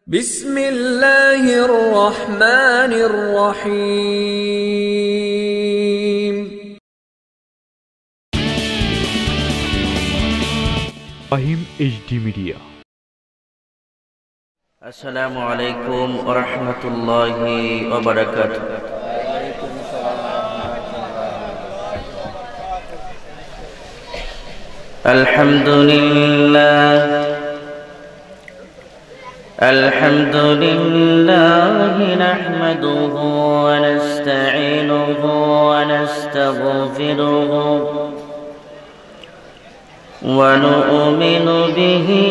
بسم الله الرحمن الرحيم. Fahim HD media. আসসালামু আলাইকুম ওয়া রাহমাতুল্লাহি ওয়া বারাকাতুহু। আলহামদুলিল্লাহ নাহমাদুহু ওয়া নাস্তাঈনুহু ওয়া নাস্তাগফিরুহু ওয়া নু'মিনু বিহি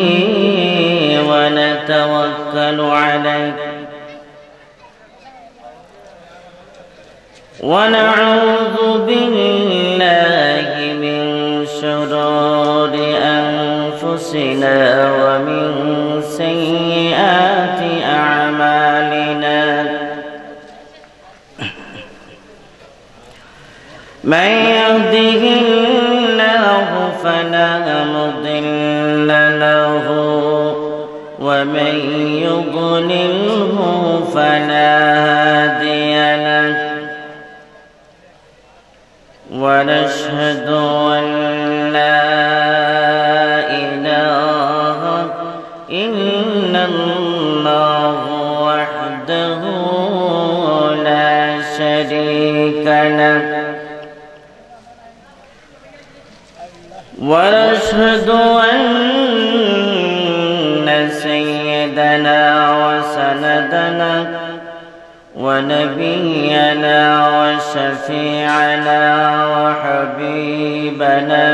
ওয়া নাতাওয়াক্কালু আলাইহি ওয়া না'উযু বিল্লাহি মিন শুরুরি আনফুসিনা ওয়া মিন sayyiati a'malina man yahdihillahu fala mudilla lahu wa man yudlilhu fala hadiya lahu wa nashhadu an la إلا الله وحده لا شريك له ونشهد أن سيدنا وسندنا ونبينا وشفيعنا وحبيبنا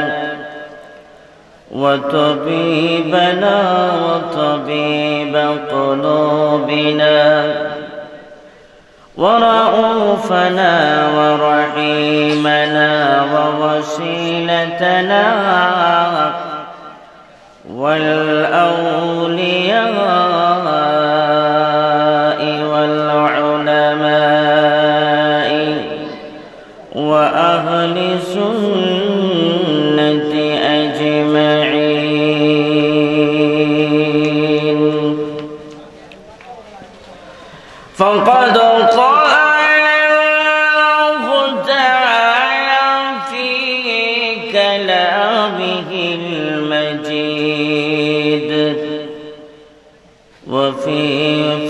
وطبيبنا وطبيب قلوبنا ورؤوفنا ورحيمنا ووسيلتنا والأولياء والعلماء وأهل سنة أجمعين. فقد قال الله تعالى في كلامه المجيد وفي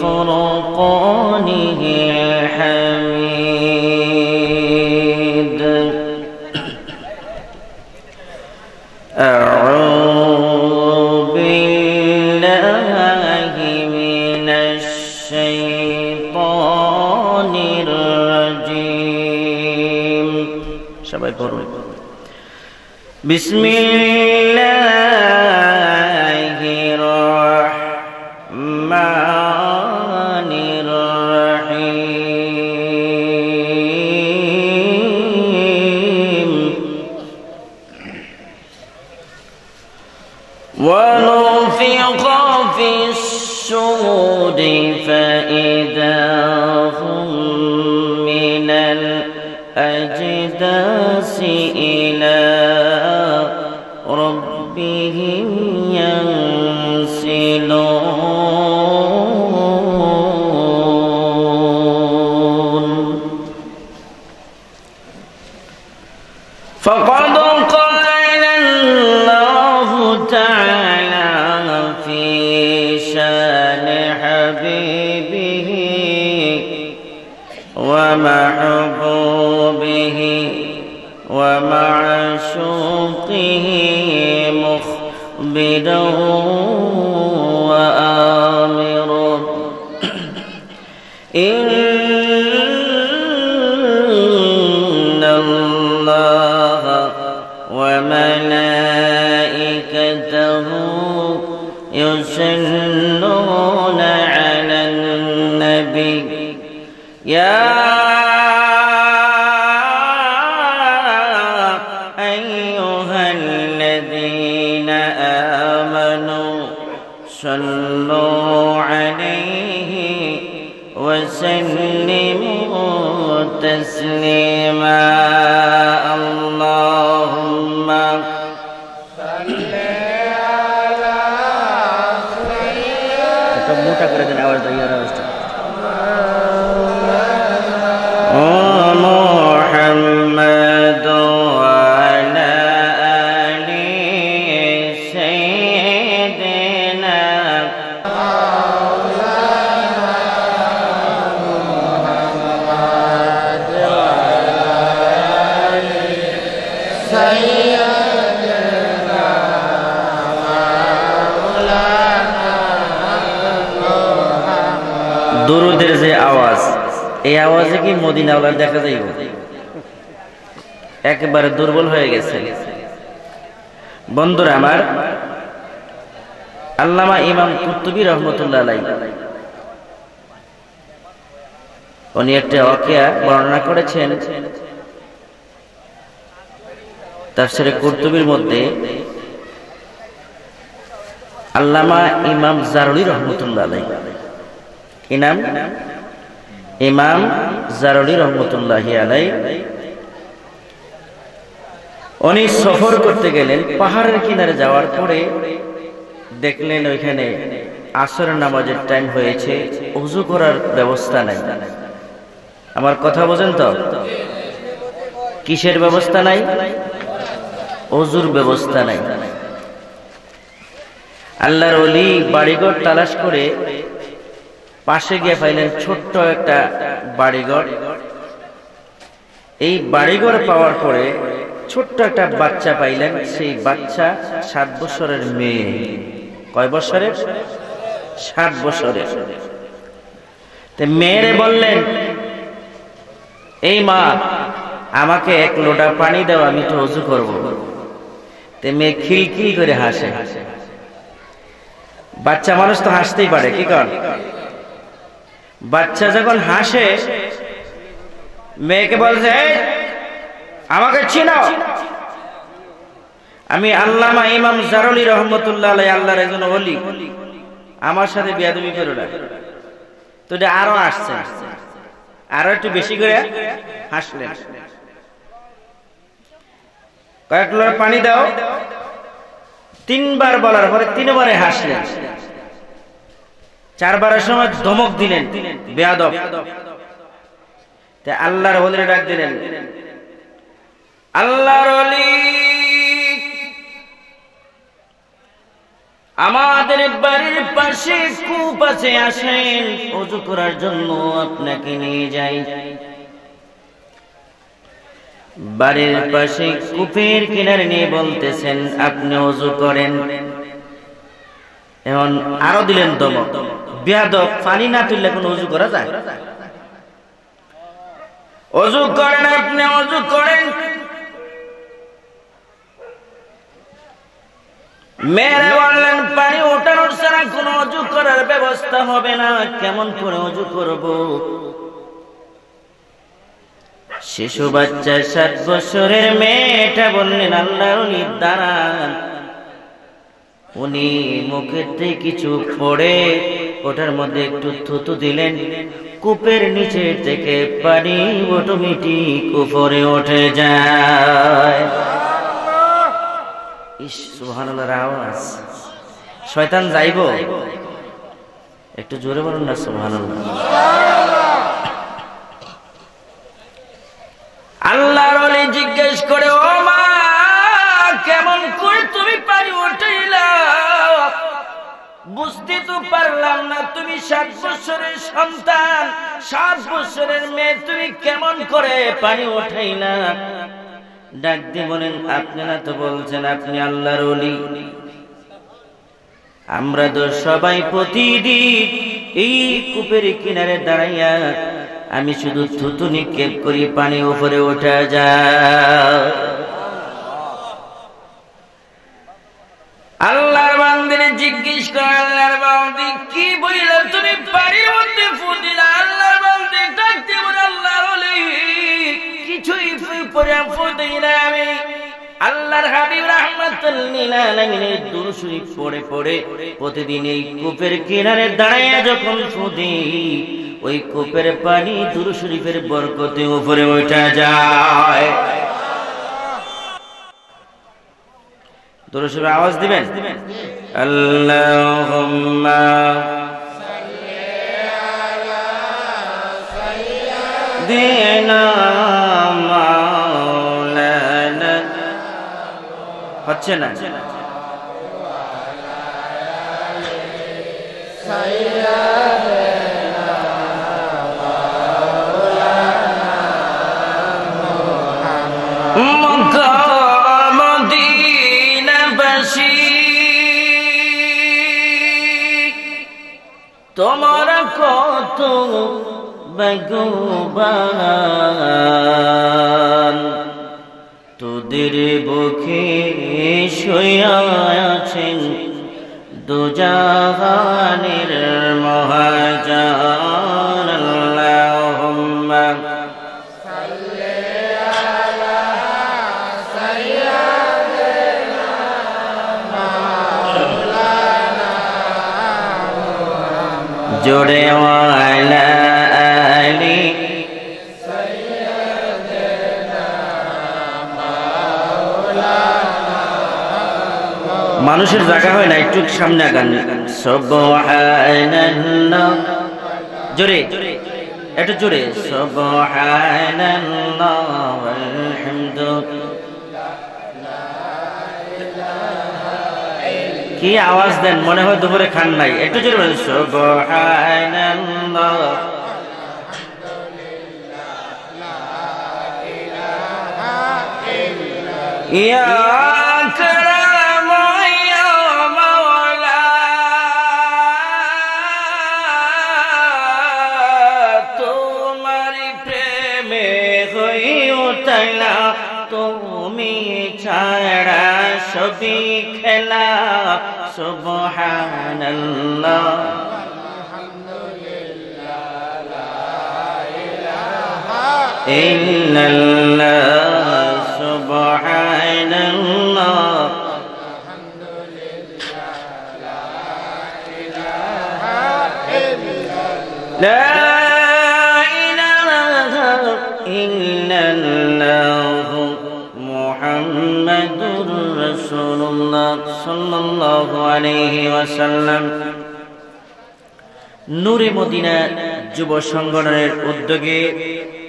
فرقانه الحميد. أعوذ بالله من الشيطان الرجيم. সবাই পড়ুন। বিসমিল্লাহির রহমানির রহিম। ونفخ في الصور فإذا هم من الأجداث إلى ربهم ينسلون. فقد قال الله تعالى في شان حبيبه ومحبوبه ومعشوقه مخبرا وآمرا إن الله وملائكته يصلون على النبي يا أيها الذين آمنوا صلوا عليه وسلموا تسليما. اللهم صل على একটু মোটা করে দেন আওয়াজটা, ইয়ার আওয়াজটা। ও মুহাম্মদ ওয়ালা আলি সাইয়্যিদিনা দুরুদের যে আওয়াজ, এই আওয়াজে কি মদিনাওয়ালার দেখা যাইব? একেবারে দুর্বল হয়ে গেছে। বন্ধুরা আমার, আল্লামা ইমাম কুরতুবী রহমতুল্লাহ আলাইহি উনি একটা ওয়াকিয়া বর্ণনা করেছেন তাফসীরে কুরতুবীর মধ্যে। আল্লামা ইমাম জারুলি রহমতুল্লাহ আলাইহি, কি নাম? ইমাম জারুলি রহমতুল্লাহি আলাইহি, উনি সফর করতে গেলেন। পাহাড়ের কিনারে যাওয়ার পরে দেখলেন ওইখানে আসরের নামাজের টাইম হয়েছে, ওযু করার ব্যবস্থা নাই। আমার কথা বোঝেন তো? কিসের ব্যবস্থা নাই? ওযুর ব্যবস্থা নাই। আল্লাহর ওলি বাড়িঘর তালাশ করে পাশে গিয়ে পাইলেন ছোট্ট একটা বাড়িঘর। এই বাড়িঘর পাওয়ার পরে ছোট্ট একটা বাচ্চা পাইলেন। সেই বাচ্চা 7 বছরের মেয়ে। কয় বছরের? 7 বছরের। মেয়েরে বললেন, এই মা, আমাকে 1 লোটা পানি দাও, আমি তো ওযু করব। মেয়ে খিলখিল করে হাসে। বাচ্চা মানুষ তো হাসতেই পারে, কি কর? বাচ্চা যখন হাসে, মেয়েকে বলছে, আমাকে চিনো? আমি আল্লামা ইমাম জারুলি রহমতুল্লাহ আলাইহি, আল্লাহর একজন ওলি, আমার সাথে বেয়াদবি করো না। তো এটা আরো আসছে, আরো একটু বেশি করে হাসলেন। কয়েক লোটা পানি দাও, 3 বার বলার পরে 3 বারে হাসলেন। 4 বারের সময় ধমক দিলেন, বেয়াদব। আল্লাহর ওলিরে ডাক দিলেন, আল্লাহর ওলি, আমাদের বাড়ির পাশে কূপ আছে, আসেন ওযু করার জন্য আপনাকে নিয়ে যাই। বাড়ির পাশে কূপের কিনারে নিয়ে বলতেছেন, আপনি ওযু করেন। এখন আরো দিলেন ধমক, বেয়াদব, পানি না তুললে কোন ওযু করা যায়? ওযু করেন, আপনি ওযু করেন। মেয়েরা বললেন, পানি ওঠানোর ছাড়া কোন ওযু করার ব্যবস্থা হবে না, কেমন করে ওযু করব? শিশু বাচ্চা 7 বছরের মেয়েটা বললেন, আল্লাহর ওলি দাঁড়ান। উনি মুখের থেকে কিছু পড়ে ওটার মধ্যে একটু থুতু দিলেন। কূপের নিচে থেকে পানি অটোমেটিক উপরে উঠে যায়। ইস, সুবহানাল্লাহর আওয়াজ। শয়তান যাইবো? একটু জোরে বলুন না সুবহানাল্লাহ। আল্লাহর ওলি জিজ্ঞেস করে, ও মা, কেমন করে তুমি পানি উঠাইলা? বুঝতে তো পারলাম না, তুমি 7 বছরের সন্তান, 7 বছরের মেয়ে, তুমি কেমন করে পানি উঠাইলা? ডাক দিয়ে বলেন, আপনারা তো বলছেন আপনি আল্লাহর ওলি, আমরা তো সবাই প্রতিদিন এই কূপের কিনারে দাঁড়াইয়া আমি শুধু থুতু নিক্ষেপ করি, পানি উপরে ওঠা যায়। আল্লাহর বান্দারে জিজ্ঞেস করে, আল্লাহর বান্দি, কি বইলা তুমি পানির মধ্যে ফু দিলা? আল্লাহর বান্দি ডাকতে বলে, আল্লাহর ওলি, কিছুই পরে ফু দিই না আমি। আল্লাহর হাবিব রাহমাতুল লিল আলামিনের দুরূদ শরীফ পড়ে পড়ে প্রতিদিন এই কূপের কিনারে দাঁড়াইয়া যখন ফু দিই, ওই কূপের পানি দুরূদ শরীফের বরকতে উপরে উঠে যায়। দুরূদ শরীফের আওয়াজ দিবেন, আল্লাহুম্মা দেনা মাওলানা হচ্ছে না মক্কা মদিনাবাসী তোমার কত ভগবান তোদের বুকে শুয়ে আছেন দুজাহানের মহাজান আল্লাহুম্মা সাল্লি আলা সাইয়্যিদিনা মাওলানা মুহাম্মদ জোরে ওয়ালা আলি সাইয়্যিদিনা মাওলানা মানুষের জায়গা হয় না একটু সামনে আগান সুবহানাল্লাহ জোরে একটু জোরে সুবহানাল্লাহ আলহামদুলিল্লাহ কি আওয়াজ দেন মনে হয় দুপুরে খান নাই একটু জোরে বলেন সুবহানাল্লাহ ইয়া তুমি ছাড়া সবই খেলা সুবহানাল্লাহ আলহামদুলিল্লাহ লা ইলাহা ইল্লাল্লাহ সুবহানাল্লাহ আলহামদুলিল্লাহ লা ইলাহা ইল্লাল্লাহ মুহাম্মাদুর রাসূলুল্লাহ সাল্লাল্লাহু আলাইহি ওয়াসাল্লাম নূরে মদিনা যুব সংগঠনের উদ্যোগে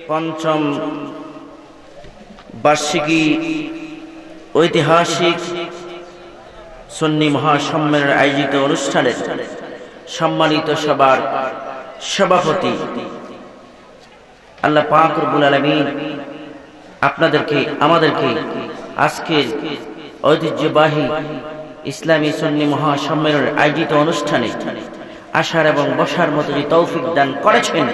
পঞ্চম বার্ষিকী ঐতিহাসিক সুন্নি মহাসম্মেলনের আয়োজিত অনুষ্ঠানে সম্মানিত সবার সভাপতি আল্লাহ পাক রব্বুল আলামিন আপনাদেরকে আমাদেরকে আজকে ঐতিহ্যবাহী ইসলামী সুন্নি মহাসম্মেলনের আয়োজিত অনুষ্ঠানে আসার এবং বসার মতো যে তৌফিক দান করেছেন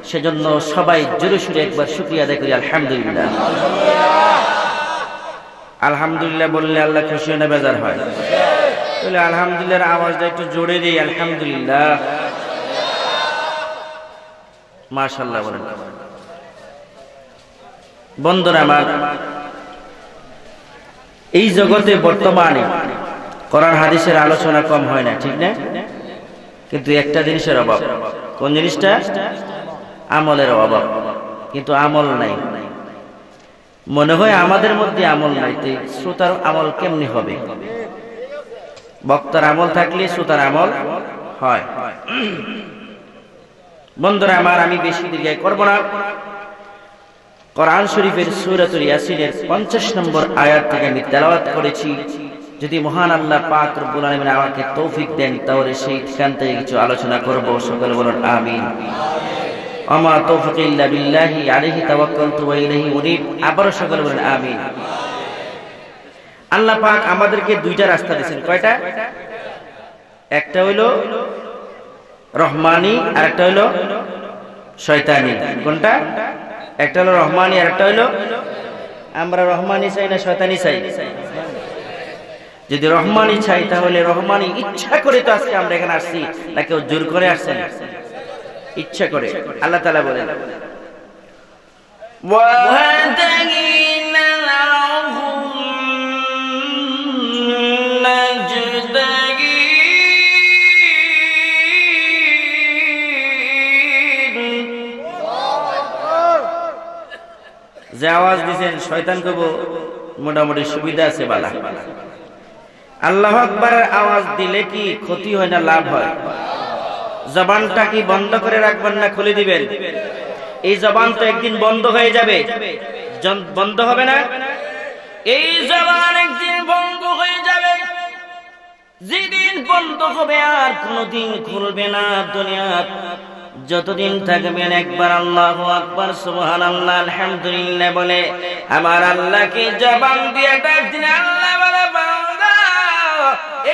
সেজন্য সবাই জোরে সুরে একবার শুকরিয়া আদায় করি আলহামদুলিল্লাহ। আলহামদুলিল্লাহ বললে আল্লাহ খুশি হয় না বেজার হয়? তাহলে আলহামদুলিল্লাহর আওয়াজটা একটু জোরে দিই আলহামদুলিল্লাহ মাশাআল্লাহ বলেন। বন্ধুরা আমার, এই জগতে বর্তমানে কোরআন হাদিসের আলোচনা কম হয় না, ঠিক না? কিন্তু একটা জিনিসের অভাব। কোন জিনিসটা? আমলের অভাব। কিন্তু আমল নাই, মনে হয় আমাদের মধ্যে আমল নাই। শ্রোতার আমল কেমনি হবে? বক্তার আমল থাকলে শ্রোতার আমল হয়। বন্ধুরা আমার, আমি বেশি দিকে করব না। কোরআন শরীফের সূরাতুল ইয়াসিনের 50 নম্বর আয়াত থেকে আমি তেলাওয়াত করেছি। যদি মহান আল্লাহ পাক রব্বুল আলামিন আমাকে তৌফিক দেন তাহলে সেই ঠিকান থেকে কিছু আলোচনা করব। সকলে বলুন আমিন। আমা তৌফিক ইল্লা বিল্লাহি আলাইহি তাওয়াক্কালতু ওয়া ইলাইহি উনীব। আবারো সকলে বলুন আমিন। আল্লাহ পাক আমাদেরকে দুইটা রাস্তা দিয়েছেন। কয়টা? একটা হইলো রহমানি আর একটা হইলো শয়তানি। কোনটা? একটা হলো রহমানি আর একটা হইলো, আমরা রহমানি চাই না শয়তানি চাই? যদি রহমানি চাই তাহলে রহমানি ইচ্ছা করে তো আজকে আমরা এখানে আসছি, না কেউ জোর করে আসছেন? ইচ্ছা করে। আল্লাহ তাআলা বলেন যে আওয়াজ দিয়েছেন শয়তান কব মোটামুটি সুবিধা আছে বালা। আল্লাহু আকবারের আওয়াজ দিলে কি ক্ষতি হয় না লাভ হয়? জবানটা কি বন্ধ করে রাখবেন না খুলে দিবেন? এই জবান তো একদিন বন্ধ হয়ে যাবে, বন্ধ হবে না? এই জবান একদিন বন্ধ হয়ে যাবে, যেদিন বন্ধ হবে আর কোনদিন খুলবে না। দুনিয়ার যতদিন থাকবেন একবার আল্লাহু আকবার সুবহানাল্লাহ আলহামদুলিল্লাহ বলে আমার আল্লাহকে জবান দিয়ে ডাক দিন। আল্লাহ বলে বান্দা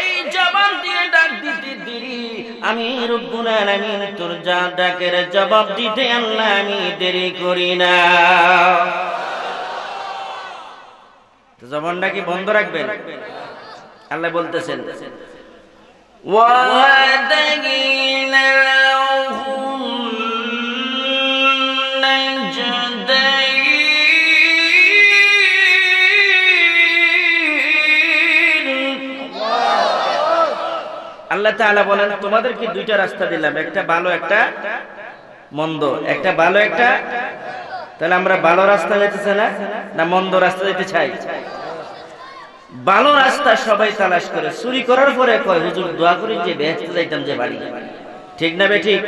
এই জবান দিয়ে ডাক দিতে দেরি, আমি রব্বুল আলামিন তোর যা ডাকের জবাব দিতে আল্লাহ আমি দেরি করি না। তো জবানটা কি বন্ধ রাখবেন? আল্লাহ বলতেছেন ওয়াদাগিনা আল্লাহ তাআলা বলেন তোমাদেরকে দুইটা রাস্তা দিলাম, একটা ভালো একটা মন্দ, একটা ভালো একটা। তাহলে আমরা ভালো রাস্তা যেতে চাই না মন্দ রাস্তা যেতে চাই? ভালো রাস্তা সবাই তালাশ করে, চুরি করার পরে কয় হুজুর দোয়া করি যে বেহেশতে যাইতাম যে বাড়ি। ঠিক না বেঠিক?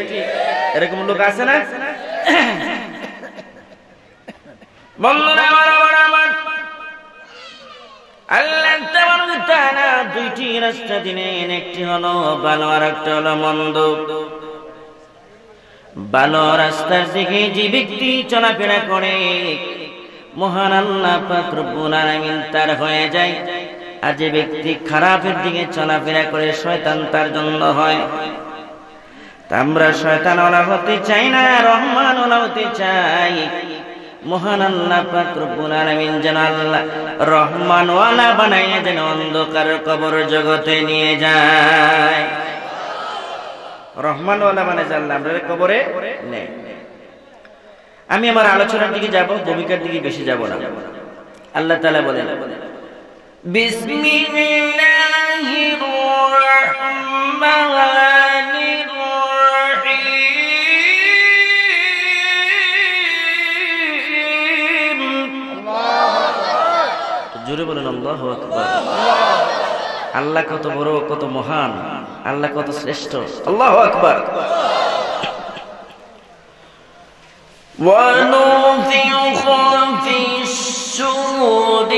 এরকম লোক আছে না? বন্ধুরা আমার আল্লাহ তাআলা দুইটি রাস্তা দিলেন, একটি হলো ভালো আর একটা হলো মন্দ। ভালো রাস্তার দিকে যে ব্যক্তি চলাফেরা করে মহান আল্লাহ পাক রব্বুল আলামিন তার হয়ে যায়, আর যে ব্যক্তি খারাপের দিকে চলাফেরা করে শয়তান তার জন্য হয়। তা আমরা শয়তান ওয়ালা হতে চাই না, রহমান ওয়ালা হতে চাই। মহান আল্লাহ পাক রব্বুল আলামিন যেন আল্লাহ রহমান ওয়ালা বানাইয়া যেন অন্ধকার কবর জগতে নিয়ে যায়। রহমান ওয়ালা মানে জানলাম আমরা কবরে নেই। আমি আমার আলোচনার দিকে যাব, ভূমিকার দিকে বেশি যাব না। আল্লাহ তাআলা বলেন বিসমিল্লাহির রাহমানির রহিম। জোরে বলেন আল্লাহু আকবার। আল্লাহ কত বড়, কত মহান, আল্লাহ কত শ্রেষ্ঠ। আল্লাহু আকবার। ونفخ في الصور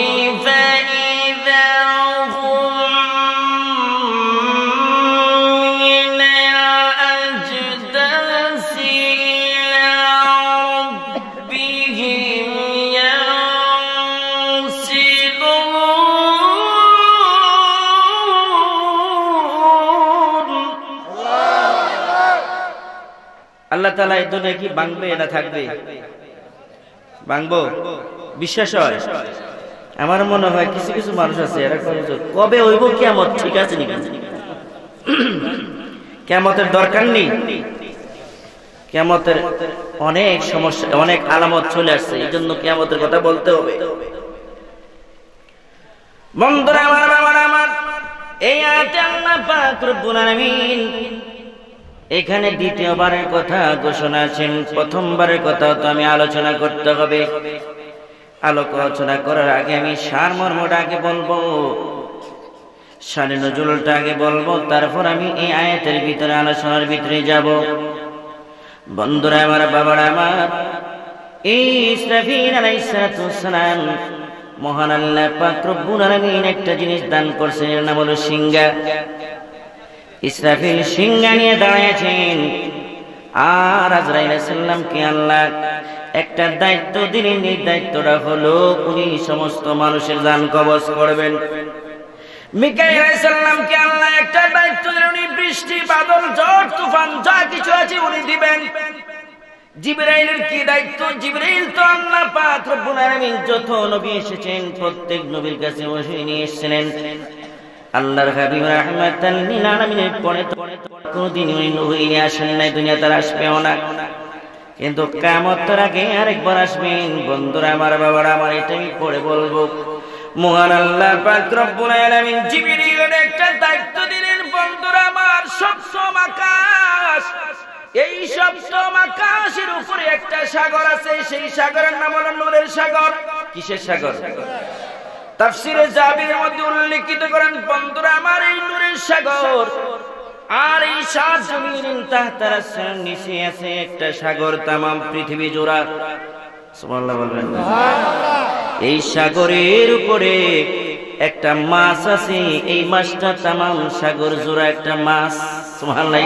فإذا هم من الأجداث إلى ربهم ينسلون। আল্লাহ তাআলা এই দুনিয়া কি ভাঙবে না থাকবে? ভাঙবো? বিশ্বাস হয়? আমার মনে হয় কিছু কিছু মানুষ আছে এরা কবে হইব কিয়ামত, ঠিক আছে নাকি? কিয়ামতের দরকার নেই। কিয়ামতের অনেক সমস্যা, অনেক আলামত চলে আসছে, এই জন্য কিয়ামতের কথা বলতে হবে। বন্ধুরা আমার এই আয়াতে আল্লাহ পাক রব্বুল আলামিন এখানে দ্বিতীয়বারের কথা ঘোষণা আছেন। প্রথমবারের কথা তো আমি আলোচনা করতে হবে। আলোচনা করার আগে আমি সারমর্মটা আগে বলবো, শানে নজরুলটা আগে বলবো, তারপর আমি এই আয়াতের ভিতরে আলোচনার ভিতরে যাব। বন্ধুরা আমার, বাবারা আমার, এই ইসরাফিল আলাইহিস সালাম মহান আল্লাহ পাক রব্বুল আলামিন একটা জিনিস দান করছেন, এর নাম হলো সিংহা। ইসরাফিল সিংহা নিয়ে দাঁড়িয়েছেন, আর আজরাইল আলাইহিস সালামকে আল্লাহ একটা দায়িত্ব দিলেন। এই দায়িত্বটা হলো উনি সমস্ত মানুষের জান কবজ করবেন। মিকাইল আলাইহিস সালামকে আল্লাহ একটা দায়িত্ব দিলেন, উনি বৃষ্টি, বাদল, ঝড়, তুফান যা কিছু আছে উনি দিবেন। জিবরাইলের কি দায়িত্ব? জিবরাইল তো আল্লাহ পাক রব্বুল আলামিন যত নবী এসেছেন প্রত্যেক নবীর কাছে ওহী নিয়ে এসেছিলেন। আল্লাহর হাবিব রাহমাতাল লিল আলামিনের পরে কোনদিন উনি ওহী নিয়ে আসেন নাই, দুনিয়াতে আসবেও না। কিন্তু কিয়ামতের আগে আরেকবার আসবেন। বন্ধুরা আমার, বাবারা আমার, এটা আমি পরে বলবো। মহান আল্লাহ পাক রব্বুল আলামিন জিবরাইলের একটা দায়িত্ব দিলেন। বন্ধুরা আমার, সপ্তম আকাশ, এই সপ্তম আকাশের উপরে একটা সাগর আছে, সেই সাগরের নাম হলো নূরের সাগর। কিসের সাগর? তাফসীরে জাবিরের মধ্যে উল্লেখিত করেন বন্ধুরা আমার, এই নূরের সাগর আর এই সাত জমিন তাহতার নিচে আছে একটা সাগর, তামাম পৃথিবী জোড়া। সুবহানাল্লাহ বলবেন। এই সাগরের উপরে একটা মাছ আছে, এই মাছটা তামাম সাগর জোড়া একটা মাছ। সুবহানাল্লাহ।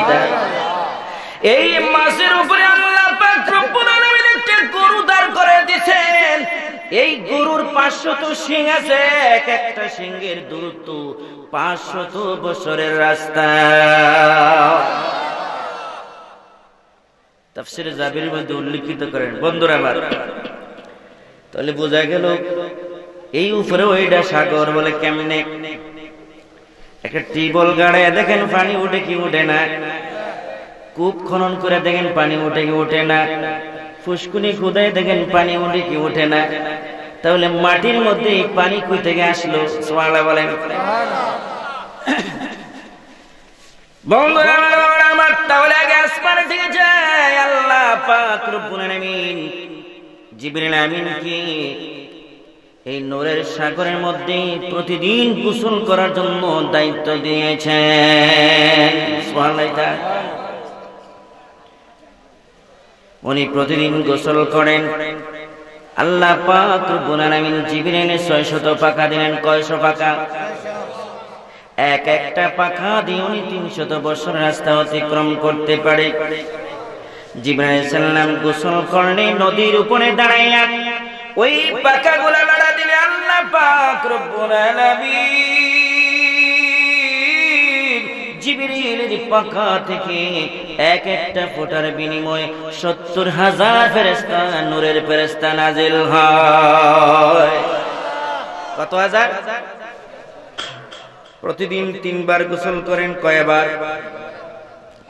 এই মাছের উপরে আল্লাহ পাক রব্বুল আলামিন একটা গরু দাঁড় করে দিয়েছেন। এই গরুর 500 শিং আছে, এক একটা শিংয়ের দূরত্ব 500 বছরের রাস্তা। তাফসীরে জাবিরের মধ্যে উল্লেখিত করেন। বন্ধুরা আমার, তাহলে বোঝা গেল এই উপরে ওইটা সাগর বলে কেমনে? একটা টিউবওয়েল গাড়ায় দেখেন পানি উঠে কি উঠে না, কূপ খনন করে দেখেন পানি উঠে কি উঠে না, ফুসকুনি খুদায় দেখেন পানি উঠে কি উঠে না। তাহলে মাটির মধ্যে পানি কই থেকে আসলো? সুবহানাল্লাহ বলেন। বন্ধুরা আমার, তাহলে আগে আসমানে থেকে যায় আল্লাহ পাক রব্বুল আলামিন জিবরিল আমিনকে এই নূরের সাগরের মধ্যে প্রতিদিন গোসল করার জন্য দায়িত্ব দিয়েছেন। সুবহানাল্লাহ। উনি প্রতিদিন গোসল করেন। আল্লাহ পাক রব্বুল আলামিন জিবরিলে 600 পাখা দিলেন। কয়শো পাখা? এক একটা পাখা দিয়ে উনি 300 বছর রাস্তা অতিক্রম করতে পারে। জিবরাইল আলাইহিস সালাম গোসল করলে নদীর উপরে দাঁড়াইয়া ওই পাখাগুলা লড়া দিলে আল্লাহ পাক রব্বুল আলামিন জিবরিলের পাখা থেকে এক একটা ফোঁটার বিনিময়ে 70,000 ফেরেশতা, নূরের ফেরেশতা নাজিল হয়। কত হাজার? প্রতিদিন 3 বার গোসল করেন। কয়বার?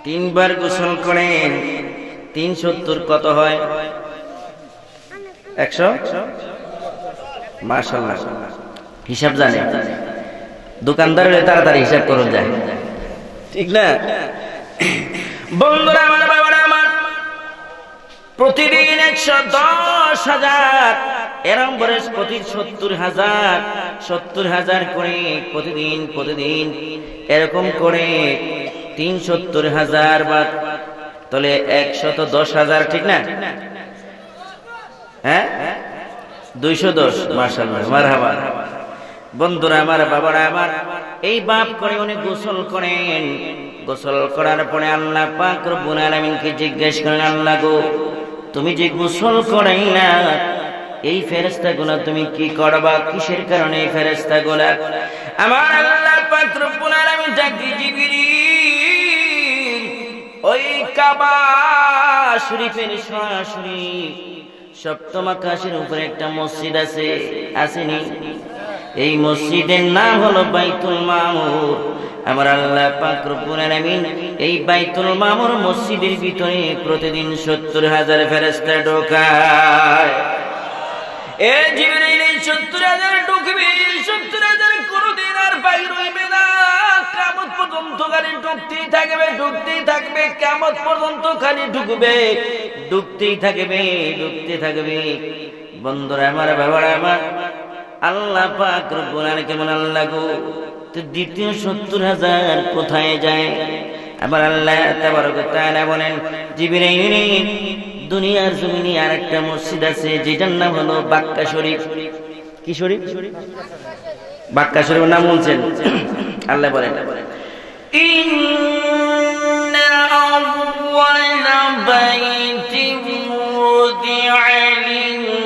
3 বার গোসল করেন। 370 কত হয়? 100। মাশাআল্লাহ, হিসাব জানে। দোকানদারের তাড়াতাড়ি হিসাব করুন যায়, ঠিক না? বন্ধুরা আমার, বাবারা আমার, প্রতিদিন 110,000 এরম বয়স প্রতি 70,000 করে প্রতিদিন এরকম করে 370,000 বার। তাহলে 110,000, ঠিক না? হ্যাঁ, 210। মাশাআল্লাহ, মারহাবা। বন্ধুরা আমার, বাবারা আমার, এই বাপ করে উনি গোসল করেন। গোসল করার পরে আল্লাহ পাক রব্বুল আলামিনকে জিজ্ঞেস করেন, আল্লাহ গো, তুমি যে গোসল করাইলা এই ফেরেশতাগুলো তুমি কি করবা? কিসের কারণে এই ফেরেশতাগুলো? আমার আল্লাহ পাক রব্বুল আলামিন ডাকি, জিবরিল, ওই কাবা শরীফের সরাসরি 7ম আকাশের উপরে একটা মসজিদ আছে, আসেনি? এই মসজিদের নাম হলো বাইতুল মামুর। আমার আল্লাহ পাক রব্বুল আলামিন এই বাইতুল মামুর মসজিদের ভিতরে প্রতিদিন 70,000 ফেরেশতা ঢোকায়। এ জিবরিল, 70,000 ঢুকবে, 70,000 কোনদিন আর বাইর হইবে না। কিয়ামত পর্যন্ত খালি ঢুকতেই থাকবে, কিয়ামত পর্যন্ত খালি ঢুকতেই থাকবে। বন্ধুরা আমার, বাবারা আমার, আল্লাহ পাক রব্বুল আলামিন কেমন? আল্লাহ গো, তো দ্বিতীয় 70,000 কোথায় যায়? আবার আল্লাহ তাবারক ওয়া তাআলা বলেন, জিবরাইল, দুনিয়ার জমিনে আরেকটা মসজিদ আছে যেটার নাম হলো বাক্কা শরীফ। কি শরীফ? বাক্কা শরীফের নাম শুনছেন? আল্লাহ বলেন, ইন্না আউওয়ালা বাইতিন উযিআ লিন-নাসি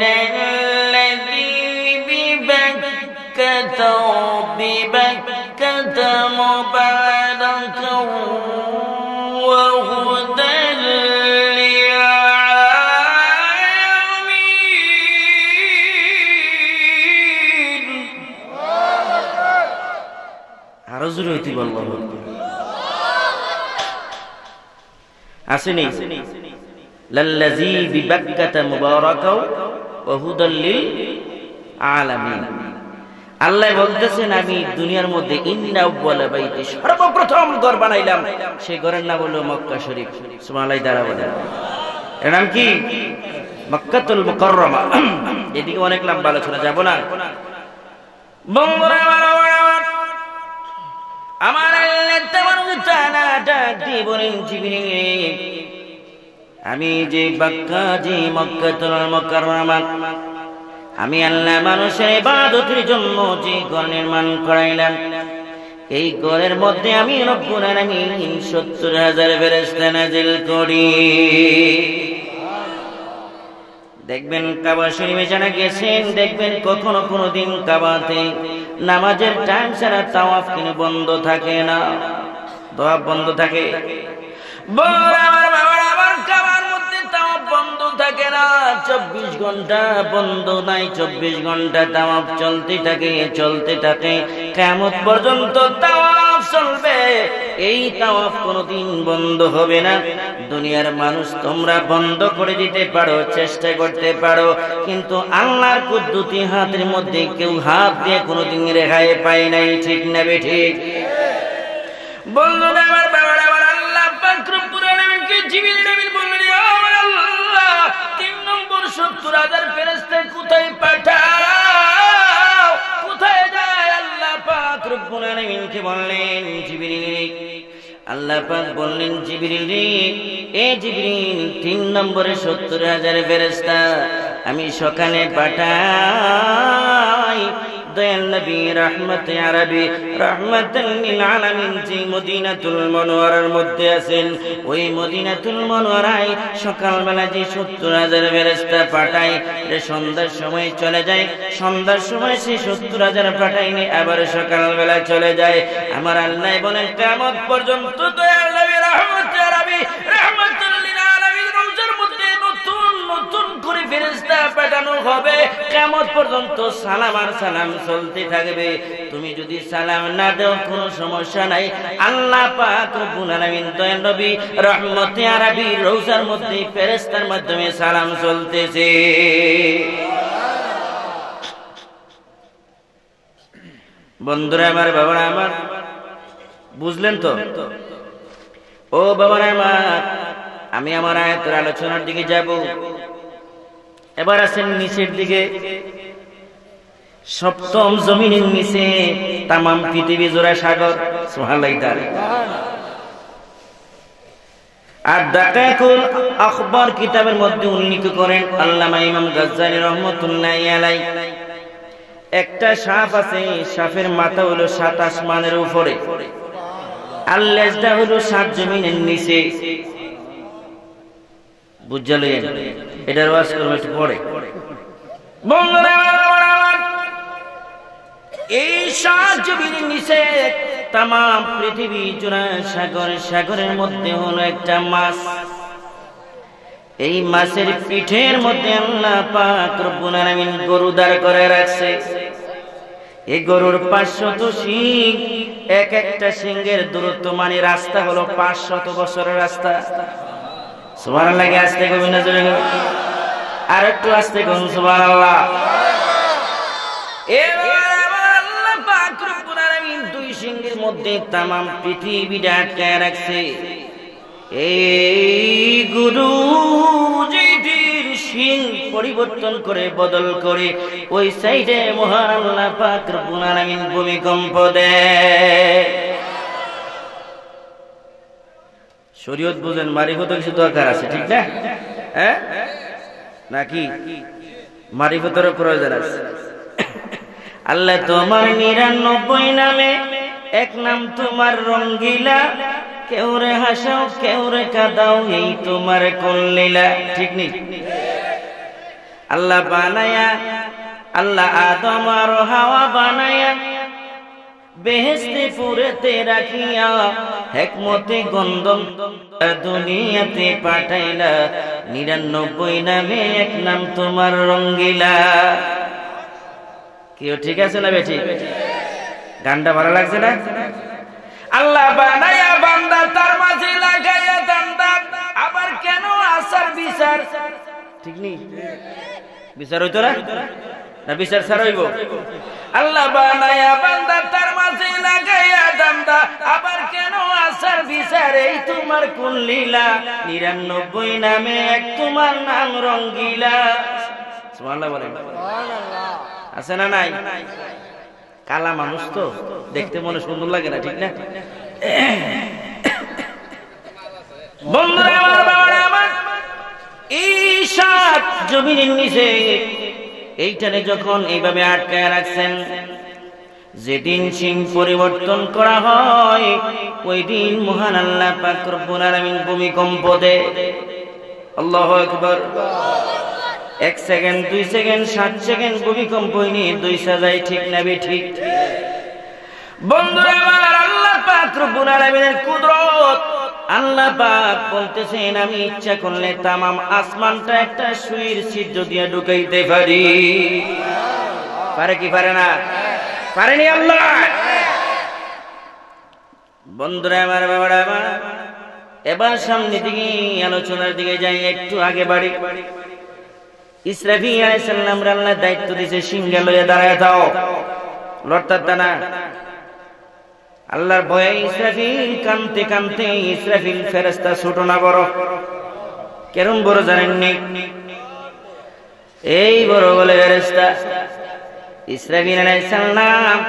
লাল্লাযী বিবাক্কাতা মুবারাকান ওয়া হুদাল লিল-আলামিন। আরো জোরে হইতে বলবো, আসেনি? লাল্লাযী বিবাক্কাতা মুবারাকান ওয়া হুদাল লিল-আলামিন। আল্লাহ বলতেছেন, আমি দুনিয়ার মধ্যে ইন্না আউওয়ালা বাইতি, সর্বপ্রথম ঘর বানাইলাম, সেই ঘরের নাম হলো মক্কা শরীফ। সুবহানাল্লাহ। দ্বারা বলেন, এর নাম কি? মক্কাতুল মুকাররমা। এদিকে অনেক লম্বা আলোচনা, যাব না। বন্ধুরা আমার, আমার আল্লাহ তাবারক ওয়া তাআলা ডাক দিয়ে বলেন জিবরিল আমি যে মক্কাতুল মুকাররমা আমি আল্লাহ মানুষের ইবাদতের জন্য যে ঘর নির্মাণ করাইলাম এই ঘরের মধ্যে আমি রব্বুল আলামিন ৭০,০০০ ফেরেশতা নাযিল করি। দেখবেন কাবা শরীফে যারা গেছেন দেখবেন কখনো কোনোদিন কাবাতে নামাজের টাইম ছাড়া তাওয়াফ কিন্তু বন্ধ থাকে না, তাওয়াফ বন্ধ থাকে। আমার কাবার মধ্যে তাওয়াফ বন্ধ থাকে না, ২৪ ঘন্টা বন্ধ নাই, ২৪ ঘন্টা তাওয়াফ চলতে থাকে কিয়ামত পর্যন্ত তাওয়াফ চলবে। এই তাওয়াফ কোনোদিন বন্ধ হবে না। দুনিয়ার মানুষ তোমরা বন্ধ করে দিতে পারো, চেষ্টা করতে পারো, কিন্তু আল্লাহর কুদরতি হাতের মধ্যে কেউ হাত দিয়ে কোনোদিন রেহাই পায় নাই, ঠিক না বেঠিক? বন্ধুরা আমার বাবারা আমার আল্লাহ পাক রব্বুল আলামিনকে জিবরিল আমিন বললেন ও আল্লাহ ৩ নম্বর ৭০,০০০ ফেরেশতা কোথায় পাঠাও, কোথায় যায়? আল্লাহ পাক রব্বুল আলামিনকে বললেন জিবরিল, আল্লাহ পাক বললেন জিবরিল এ জিবরিল ৩ নম্বরে ৭০,০০০ ফেরেশতা আমি সকালে পাঠাই। দয়াল নবী রাহমাতে আরবি রাহমাতাল লিল আলামিন যে মদিনাতুল মুনাওয়ারার মধ্যে আছেন ওই মদিনাতুল মুনাওয়ারায় সকালবেলা যে ৭০,০০০ ফেরেশতা পাঠায় রে সন্ধ্যার সময় চলে যায়, সন্ধ্যার সময় সে ৭০,০০০ পাঠায়নি আবার সকালবেলা চলে যায়। আমার আল্লাহ বলেন কিয়ামত পর্যন্ত দয়াল নবী রাহমাতে আরবি রাহমাতাল লিল আলামিন রওজার মধ্যে নতুন নতুন করে ফেরেশতা পাঠানো হবে। কিয়ামত পর্যন্ত সালাম আর সালাম চলতে থাকবে। তুমি যদি সালাম না দাও কোনো সমস্যা নাই, আল্লাহ পাক রব্বুল আলামিন দয়াল নবী রহমতে আরবি রওজার মধ্যে ফেরেশতার মাধ্যমে সালাম চলতেছে। বন্ধুরা আমার বাবারা আমার বুঝলেন তো? ও বাবারা আমার আমি আমার আয়াতের আলোচনার দিকে যাব। এবার আসেন নিচের দিকে। সপ্তম জমিনের নিচে তামাম পৃথিবী জোড়া সাগর, সুবহানাল্লাহ। আর দাকাইকুল আখবার কিতাবের মধ্যে উল্লেখ করেন আল্লামা ইমাম গাজ্জালী রাহমাতুল্লাহি আলাইহি একটা সাপ আছে, সাপের মাথা হলো ৭ আসমানের উপরে আর লেজটা হলো ৭ জমিনের নিচে। বুঝালেন? এটার ওয়াজ করব একটু পরে। এই ৭ জমিনের নিচে তামাম পৃথিবী জোড়া সাগর, সাগরের মধ্যে হলো একটা মাছ। এই মাছের পিঠের মধ্যে আল্লাহ পাক রব্বুল আলামিন গরু দাঁড় করে রাখছে। এই গরুর ৫০০ শিং, এক একটা শিংয়ের দূরত্ব মানে রাস্তা হলো ৫০০ বছরের রাস্তা। সুবহানাল্লাহ। আস্তে কইবেন না জোরে? আর একটু আস্তে কইুন সুবহানাল্লাহ। আল্লাহ পাক রব্বুল আলামিন ২ শিংয়ের মধ্যে তামাম পৃথিবীটা আটকায় রাখছে। এই গরু যেদিন শিং পরিবর্তন করে বদল করে ওই সাইডে মহান আল্লাহ পাক রব্বুল আলামিন ভূমিকম্প দেয়। শরীয়ত বুঝেন, মারিফত কিছু দরকার আছে, ঠিক না? হ্যাঁ নাকি মারিফতের প্রয়োজন আছে? আল্লাহ তোমার ৯৯ নামে এক নাম তোমার রঙ্গিলা, কেউ রে হাসাও কেউ রে কাঁদাও এই তোমার কোন লীলা, ঠিক নেই? আল্লাহ বানায়া আল্লাহ আদম আর হাওয়া বানায়া বেহেশতে পুরেতে রাখিয়া হিকমতে গন্ধম দুনিয়াতে পাঠাইলা, ৯৯ নামে এক নাম তোমার রঙ্গিলা। কেউ ঠিক আছে না বেঠিক? গানটা ভালো লাগছে না? আল্লাহ বানায়া বান্দা তার মাঝে লাগাইয়া দান্দা, আবার কেন আসার বিচার, ঠিক নেই? বিচার হইতো না? না বিচার ছাড়া হইব? আল্লাহ বানায়া বান্দা তার মাঝে লাগাইয়া দান্দা, আবার কেন আসার বিচার এই তোমার কোন লীলা, ৯৯ নামে এক তোমার নাম রঙ্গিলা। সুবহানাল্লাহ বলেন। সুবহানাল্লাহ। আছে না নাই? কালা মানুষ তো দেখতে মনে সুন্দর লাগে না, ঠিক না? বন্ধুরা আমার, বাবারা আমার, এই সাত জমিনের নিচে এইটারে যখন এইভাবে আটকায় রাখছেন, যেদিন সিং পরিবর্তন করা হয় ওই দিন মহান আল্লাহ পাক রব্বুল আলামিন ভূমিকম্প দেয়। আল্লাহু আকবার। 1 সেকেন্ড, 2 সেকেন্ড, 7 সেকেন্ড ভূমিকম্প নিয়ে 2 সাজায়, ঠিক না ঠিক? বন্ধুরা আমার, আল্লাহ পাক রব্বুল আলামিনের কুদরত। আল্লাহ পাক বলতেছেন আমি ইচ্ছা করলে তামাম আসমানটা একটা সুইর ছিদ্র দিয়ে ঢুকাইতে পারি। পারে কি পারে না? পারেনি আল্লাহ। বন্ধুরা আমার, বাবারা আমার, এবার সামনের দিকে আলোচনার দিকে যাই, একটু আগে বাড়ি। ইসরাফিল আলাইহিস সালাম আল্লাহ দায়িত্ব দিয়েছে সিংহা লইয়া দাঁড়ায় দাও, লড়তা না। আল্লাহর ভয়ে ইসরাফিল কানতে কানতে, ইসরাফিল ফেরেশতা ছোট না বড়? কেরম বড় জানেননি? এই বড় বলে ফেরেশতা। ইসরাফিল আলাইহিস সালাম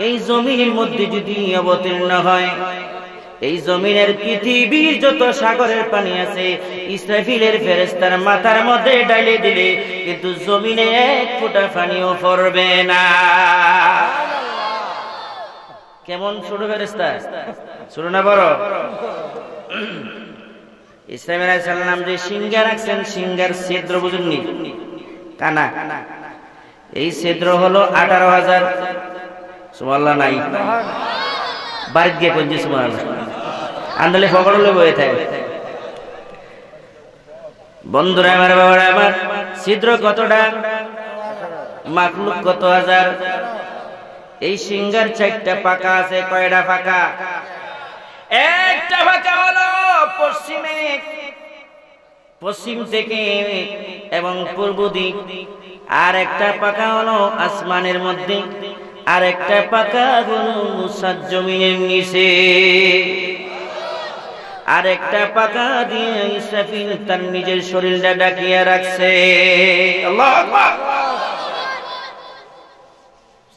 এই জমিনের মধ্যে যদি অবতীর্ণ হয়, এই জমিনের পৃথিবীর যত সাগরের পানি আছে ইসরাফিলের ফেরেশতার মাথার মধ্যে ঢালে দিলে কিন্তু জমিনে এক ফোঁটা পানিও পড়বে না। কেমন ছোট ফেরেশতা? ছোট না বড়? ইসরাফিল আলাইহিস সালাম যে সিংহা রাখছেন, সিংহার ছিদ্র বুঝুননি? কানা। এই ছিদ্র হলো 18,000। সুবহানাল্লাহ নাই? বাড়িতে গিয়ে কোনজি সুবহানাল্লাহ আন্দলে ফকড়লে বয়ে থাকে। বন্ধুরা আমার, বাবারা আমার, ছিদ্র কতটা? মাখলুক কত হাজার? এই সিংহার 4টা পাকা আছে। কয়টা পাকা? একটা পাকা হলো পশ্চিমে, পশ্চিম থেকে এবং পূর্ব দিক। আর একটা পাকা হলো আসমানের মধ্যে, আর একটা পাকা হলো সাত জমিনের নিচে। আর একটা পাকা দিয়ে ইসরাফিল তার নিজের শরীরটা ঢাকিয়ে রাখছে। আল্লাহু আকবার।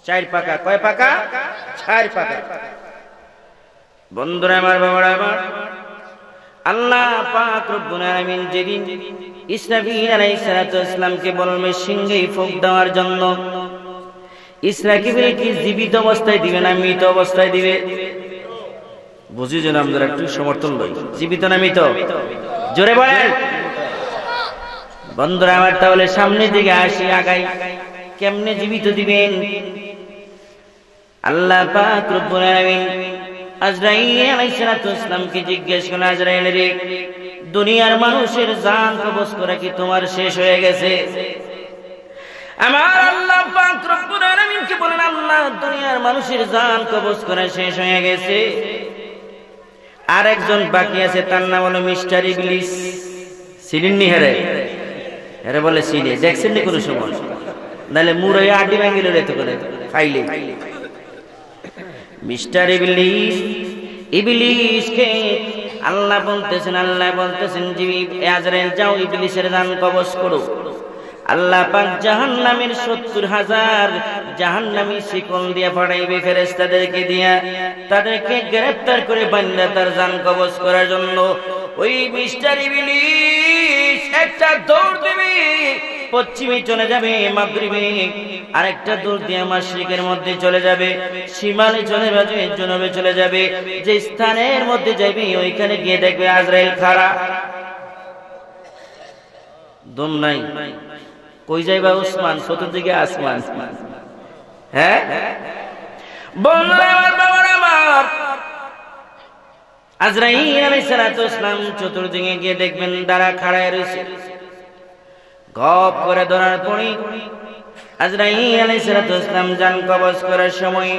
4 পাকা। কয় পাকা? 4 পাকা। বন্ধুরা আমার, বাবারা আমার, আল্লাহ পাক রব্বুল আলামিন যেদিন ইসরাফিল আলাইহিস সালামকে বলবে সিংহে ফুঁক দেওয়ার জন্য, ইসরাফিল কি জীবিত অবস্থায় দিবে না মৃত অবস্থায় দিবে? বুঝি যেন আমরা একটু সমর্থন লই। জীবিত না মৃত? জোরে বলেন। বন্ধুরা আমার, তাহলে সামনের দিকে আসি, আগাই। কেমনে জীবিত দিবেন? আল্লাহ পাক রব্বুল আলামিন আজরাইল আলাইহিস সালামকে জিজ্ঞেস করলেন, আজরাইল রে, দুনিয়ার মানুষের জান কবজ করা কি তোমার শেষ হয়ে গেছে? আমার আল্লাহ পাক রব্বুল আলামিনকে বলেন, আল্লাহ দুনিয়ার মানুষের জান কবজ করা শেষ হয়ে গেছে, আর একজন বাকি আছে, তার নাম হলো মিস্টার ইবলিস। চিনেননি হেরে? হেরে বলে চিনে। দেখছেন নি কোনো সময়? নাহলে মুড়ে আডি ভাঙিল রেতে করে খাইলে। মিস্টার ইবলিস, ইবলিসকে আল্লাহ বলতেছেন আজরাইল যাও ইবলিসের জান কবজ করো। আল্লাহ পাক জাহান্নামের 70,000 জাহান্নামী শিকল দিয়ে পাঠাইবে ফেরেশতাদেরকে দিয়া, তাদেরকে গ্রেফতার করে বান্দা তার জান কবজ করার জন্য। ওই মিস্টার ইবলিস একটা দৌড় দিবে, পশ্চিমে চলে যাবে, মাগরিবে আরেকটা দৌড় দিয়ে মাশরিকের মধ্যে চলে যাবে, শিমালে চলে যাবে, জনবে চলে যাবে। যে স্থানের মধ্যে যাবে ওইখানে গিয়ে দেখবে আজরাইল খাড়া। দম নাই। কই যাইবা ওসমান? চতুর্দিকে আসমান। হ্যাঁ বন্ধুরা আমার, বাবারা আমার, আজরাইল আলাইহিস সালাম চতুর্দিকে গিয়ে দেখবেন দাঁড়া খাড়ায় রয়েছে। গপ করে ধরার পরে আজরাইল আলাইহিস সালাম জান কবজ করার সময়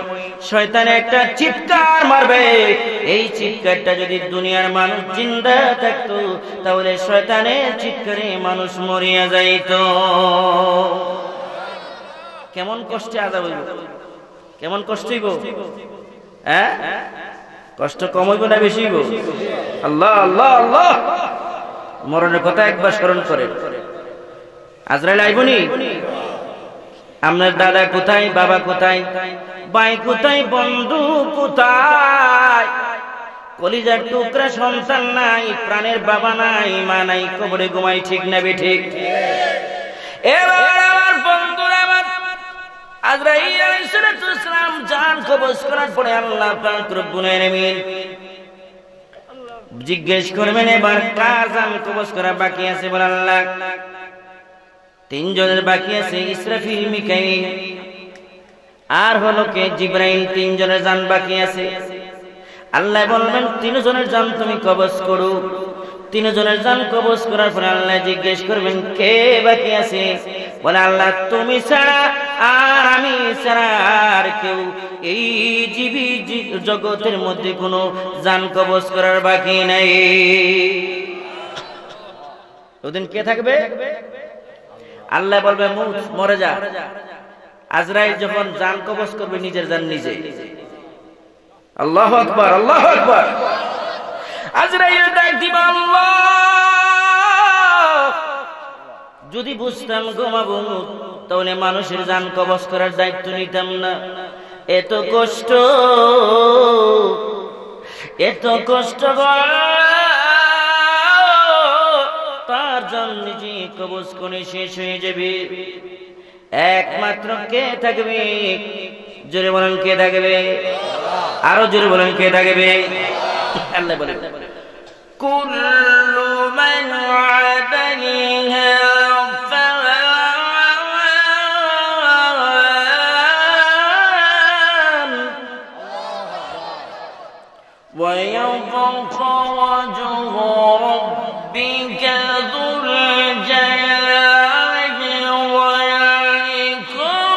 শয়তানে একটা চিৎকার মারবে। এই চিৎকারটা যদি দুনিয়ার মানুষ জিন্দা থাকতো তাহলে শয়তানের চিৎকারে মানুষ মরিয়া যাইত। কেমন কষ্টে আযাব হইব? কেমন কষ্ট হইব? হ্যাঁ, কষ্ট কম হইব না বেশি হইব? আল্লাহ আল্লাহ আল্লাহ। মরণের কথা একবার স্মরণ করে। আজরাইল আইবনি? আপনার দাদা কোথায়, বাবা কোথায়, ভাই কোথায়, বন্ধু কোথায়, কলিজার টুকরা সন্তান নাই, প্রাণের বাবা নাই, মা নাই, কবরে ঘুমাই, ঠিক না বেঠিক? এবার আমার বন্ধুরা, আমার আজরাইল আলাইহিস সালাম জান কবজ করার পরে আল্লাহ পাক রব্বুল আলামিন জিজ্ঞেস করবেন, এবার কার জান কবজ করা বাকি আছে? বলে আল্লাহ, তিনজনের বাকি আছে, ইসরাফিল, মিকাইল আর হলো কে? জিবরাইল। তিনজনের জান বাকি আছে। আল্লাহ বলবেন, তিনজনের জান তুমি কবজ করো। তিনজনের জান কবজ করার পরে আল্লাহ জিজ্ঞেস করবেন, কে বাকি আছে? বলে আল্লাহ, তুমি ছাড়া আর আমি ছাড়া আর কেউ এই জীবী জগতের মধ্যে কোনো জান কবজ করার বাকি নাই। ওদিন কে থাকবে? আল্লাহ বলবে, মরে যা। আজরাইল যখন জান কবজ করবে, নিজের জান নিজে। আল্লাহু আকবার, আল্লাহু আকবার। আজরাইল ডাক দিবে, আল্লাহ, যদি বুঝতাম ঘুমাবো তাহলে মানুষের জান কবজ করার দায়িত্ব নিতাম না। এত কষ্ট, এত কষ্ট, তার জান নিজে কবজ করে শেষ হয়ে যাবে। একমাত্র কে থাকবে? জোরে বলেন, কে থাকবে? আরো জোরে বলেন, কে থাকবে? আল্লাহ বলেন, কুল্লু মান আলাইহা ফান ওয়া ইয়াবকা ওয়াজহু রাব্বিকা যুল জালালি ওয়াল ইকরাম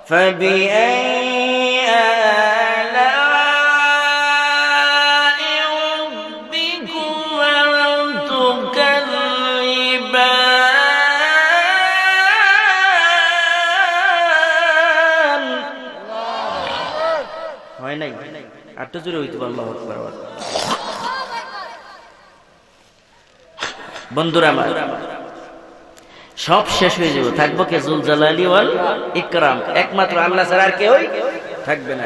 فبأي آلاء ربكما تكذبان হয় নাই? আটটা জোরে হইতে পারল। আল্লাহু আকবার। বন্ধুরা আমার, সব শেষ হয়ে যাবে, থাকবো কে? জুল জালালি ওয়াল ইকরাম, একমাত্র আল্লাহ ছাড়া আর কেউ থাকবে না।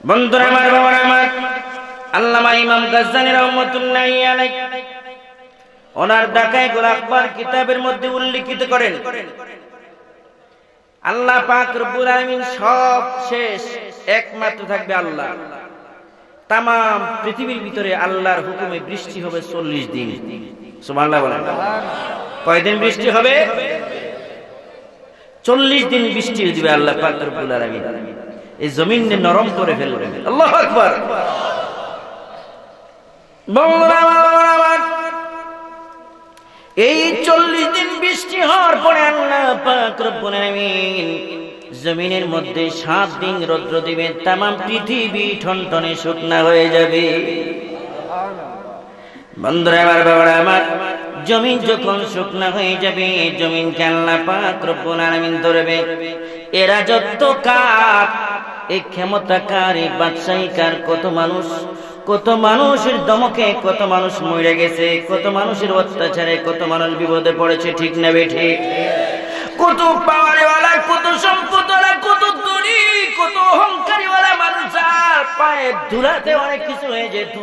বন্ধুরা আমার, বাবারা আমার, আল্লামা ইমাম গাজ্জানী রাহমাতুল্লাহি আলাইহি ওনার দাকায়েকুল আকবার কিতাবের মধ্যে উল্লেখিত করেন, আল্লাহ পাক রব্বুল আলামিন সব শেষ, একমাত্র থাকবে আল্লাহ। তাম পৃথিবীর ভিতরে আল্লাহর হুকুমে বৃষ্টি হবে 40 দিন। সুবহানাল্লাহ বলেন। কয়দিন বৃষ্টি হবে? 40 দিন বৃষ্টি দিবে আল্লাহ পাক রব্বুল আলামিন, এই জমিনে নরম করে ফেলবে। আল্লাহু আকবার। এই 40 দিন বৃষ্টি হওয়ার পরে আল্লাহ পাক রব্বুল আলামিন জমিনের মধ্যে 7 দিন রৌদ্র দিবেন, তাম পৃথিবী ঠনঠনে শুকনা হয়ে যাবে। বন্ধুরা আমার, বাবারা আমার, জমিন যখন শুকনা হয়ে যাবে, জমিনকে আল্লাহ পাক রব্বুল আলামিন ধরবে। এরা যত কার, এই ক্ষমতা কার, এই বাদশাহী কার, কত মানুষের দমকে কত মানুষ মরে গেছে, কত মানুষের অত্যাচারে কত মানুষ বিপদে পড়েছে, ঠিক না বেঠিক? কত পাওয়ারওয়ালা, কত সম্পদওয়ালা, কত ধনী, কত অহংকারীওয়ালা মানুষ, আর পায়ে ধুলাতে অনেক কিছু হয়ে যেত,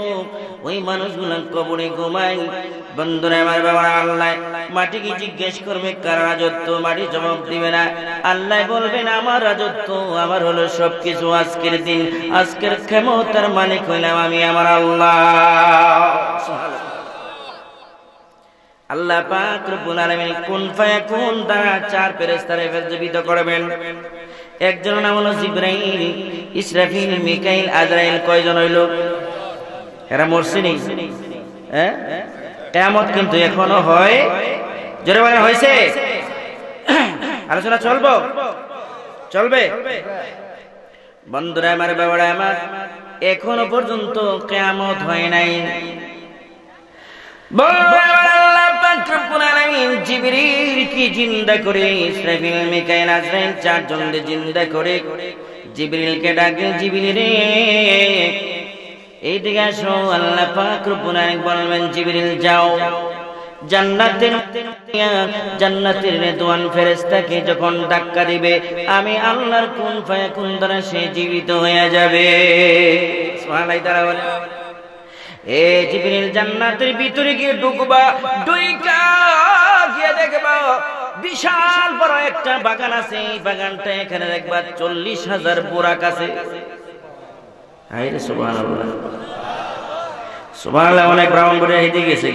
ওই মানুষগুলো কবরে ঘুমায়। বন্ধুরা আমার, বাবা, আল্লাহ মাটিকে জিজ্ঞেস করবে কার রাজত্ব? মাটি জবাব দিবে না। আল্লাহ বলবেন, আমার রাজত্ব, আমার হলো সবকিছু। আজকের দিন, আজকের ক্ষমতার মালিক হইলাম আমি, আমার আল্লাহ। আল্লাহ পাক রব্বুল আলামিন কুন ফায়াকুন দ্বারা 4 ফেরেশতারে জীবিত করবেন। একজনের নাম হলো জিবরাইল, ইসরাফিল, মিকাইল, আজরাইল। কয়জন হইল? এরা মরছে নি? হ্যাঁ, কিয়ামত কিন্তু এখনো হয়। জোরে বলেন, হইছে? আলোচনা চলবে? বন্ধুরা আমার, বাবারা আমার, এখনো পর্যন্ত কিয়ামত হয় নাই। জিবরিল কি জিন্দা করে, ইসরাফিল, মিকাইল, আজরাইল 4 জনকে জিন্দা করে জিবরিলকে ডাকে, জিবরিল রে, এইদিকে আসো। আল্লাহ পাক রব্বুল আলামিন বলবেন জিবরিল যাও জান্নাতের রেদওয়ান ফেরেশতাকে যখন ধাক্কা দিবে আমি আল্লাহর কুন ফায়াকুন দ্বারা সে জীবিত হয়ে যাবে। সুবহানাল্লাহ তাআলা বলে এ জিবরিল জান্নাতের ভিতরে গিয়ে ঢুকবা, ঢুইকা গিয়ে দেখবা বিশাল বড় একটা বাগান আছে। এই বাগানটা এখানে দেখবা 40,000 বুরাক আছে। আরে সুবহানাল্লাহ সুবহানাল্লাহ। অনেক ব্রাহ্মণবাড়িয়া হেঁটে গেছে,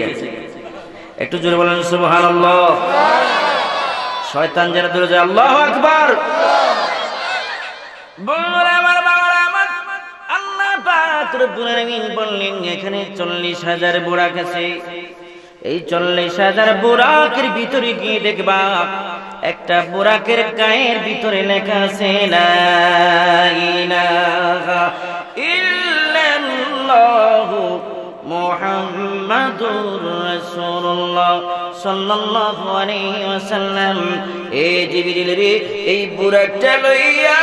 একটু জোরে বলেন সুবহানাল্লাহ। শয়তান যারা দূরে যায় আল্লাহু আকবার। আল্লাহ পাক রব্বুল আলামিন বললেন এখানে 40,000 বুরাক আছে। এই 40,000 বুরাকের ভিতরে গিয়ে দেখবা একটা বুরাকের গায়ের ভিতরে লেখা আছে লা ইলাহা ইল্লাল্লাহু মুহাম্মাদুর রাসূলুল্লাহ সাল্লাল্লাহু আলাইহি ওয়াসাল্লাম। এই জিবরিল রে এই বুরাকটা লইয়া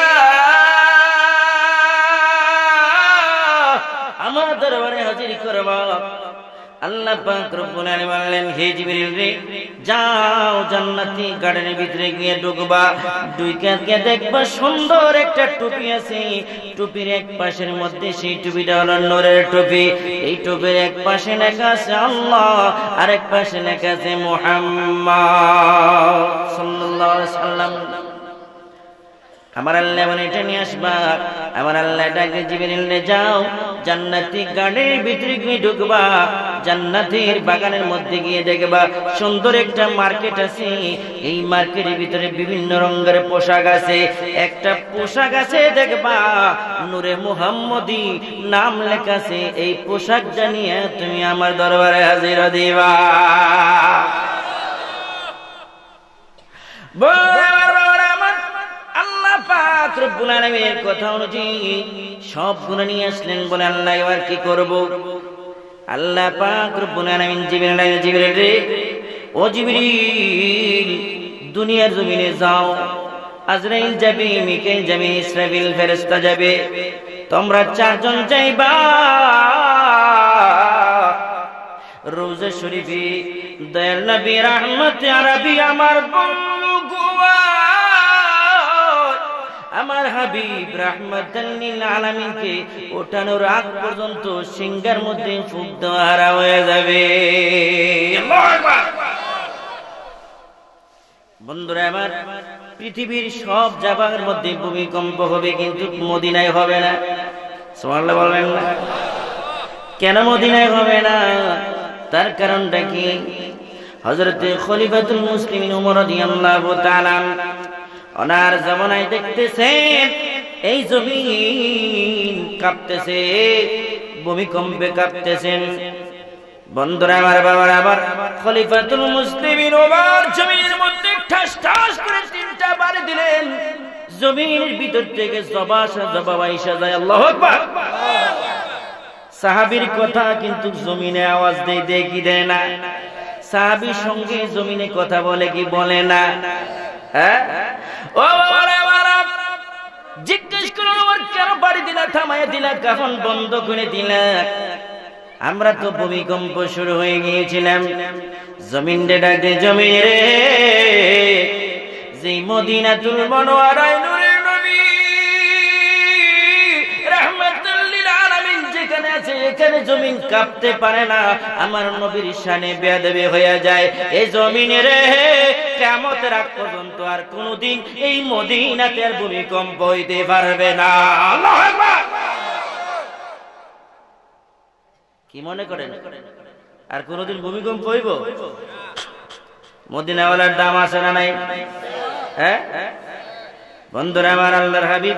আমার দরবারে হাজির করবা। আল্লাহ পাক রব্বুল আলামিন বললেন হে জিবরিল রে যাও জান্নাতি গার্ডেনের ভিতরে গিয়ে ঢুকবা, ঢুইকা গিয়ে দেখবা সুন্দর একটা টুপি আছে। টুপির এক পাশের মধ্যে সেই টুপিটা হলো নূরের টুপি। এই টুপির এক পাশে লেখা আছে আল্লাহ, আর এক পাশে লেখা আছে মুহাম্মদ সাল্লাল্লাহু আলাইহি ওয়াসাল্লাম। আমার আল্লাহ বলে এটা নিয়ে আসবা। আমার আল্লাহ ডাকে জিবরিল রে যাও জান্নাতি গার্ডেনের ভিতরে গিয়ে ঢুকবা, জান্নাতের বাগানের মধ্যে গিয়ে দেখবা সুন্দর একটা মার্কেট আছে। এই মার্কেটের ভিতরে বিভিন্ন রঙের পোশাক আছে। একটা পোশাক আছে দেখবা নূরে মুহাম্মদি নাম লেখা আছে। এই পোশাক জানিয়ে তুমি আমার দরবারে হাজির দিবা। পাক রব্বুল আলামিনের কথা অনুযায়ী সব গুণ নিয়ে আসলেন। বলে আল্লাহ এবার কি করব? আল্লাহ পাক রব্বুল আলামিন জিবরিল রে ও জিবরিল দুনিয়ার জমিনে যাও, আজরাইল যাবে, মিকাইল যাবে, ইসরাফিল ফেরেশতা যাবে, তোমরা চারজন যাইবা রওজা শরীফে দয়াল নবী রাহমাতে আরবি আমার আমার হাবিব রাহমাতাল লিল আলামিনকে ওঠানোর আগ পর্যন্ত সিংহার মধ্যে ফুঁক দেওয়া হারা হয়ে যাবে। আল্লাহু আকবার। বন্ধুরা আমার, পৃথিবীর সব জায়গার মধ্যে ভূমিকম্প হবে কিন্তু মদিনায় হবে না। সুবহানাল্লাহ বলবেন না? কেন মদিনায় হবে না? তার কারণটা কি? হযরত খলিফাতুল মুসলিমিন ওমর রাদিয়াল্লাহু তাআলা ওনার জামানায় দেখতেছেন এই জমিন কাঁপতেছে, ভূমিকম্পে কাঁপতেছেন। বন্ধুরা আমার, বাবার আবার খলিফাতুল মুসলিমিন ওমর জমিনের মধ্যে ঠাস ঠাস করে 3টা বাড়ি দিলেন। জমিনের ভিতর থেকে জবাব আইসা যায়। আল্লাহু আকবার। সাহাবীর কথা কিন্তু জমিনে আওয়াজ দেয় কি দেয় না? সাহাবীর সঙ্গে জমিনে কথা বলে কি বলে না? হ্যাঁ, ও বাবা জিজ্ঞেস করো ওর কেন বাড়ি দিলা, থামায় দিলা, কাফন বন্ধ করে দিলা? আমরা তো ভূমিকম্প শুরু হয়ে গিয়েছিলাম। জমিন রে ডাকে, জমিন রে, যে মদিনাতুল মুনাওয়ারায় নূরের নবী রাহমাতুল লিল আলামিন যেখানে আছে এখানে জমিন কাঁপতে পারে না। আমার নবীর শানে বেয়াদবি হয়ে যায়। এই জমিনে রে কিয়ামতের আগ পর্যন্ত আর কোনদিন এই মদিনাতে আর ভূমিকম্প হইতে পারবে না। আল্লাহু আকবার। কি মনে করেন আর কোনদিন ভূমিকম্প হইব? মদিনাওয়ালার দাম আছে না নাই? হ্যাঁ বন্ধুরা আমার, আল্লাহর হাবিব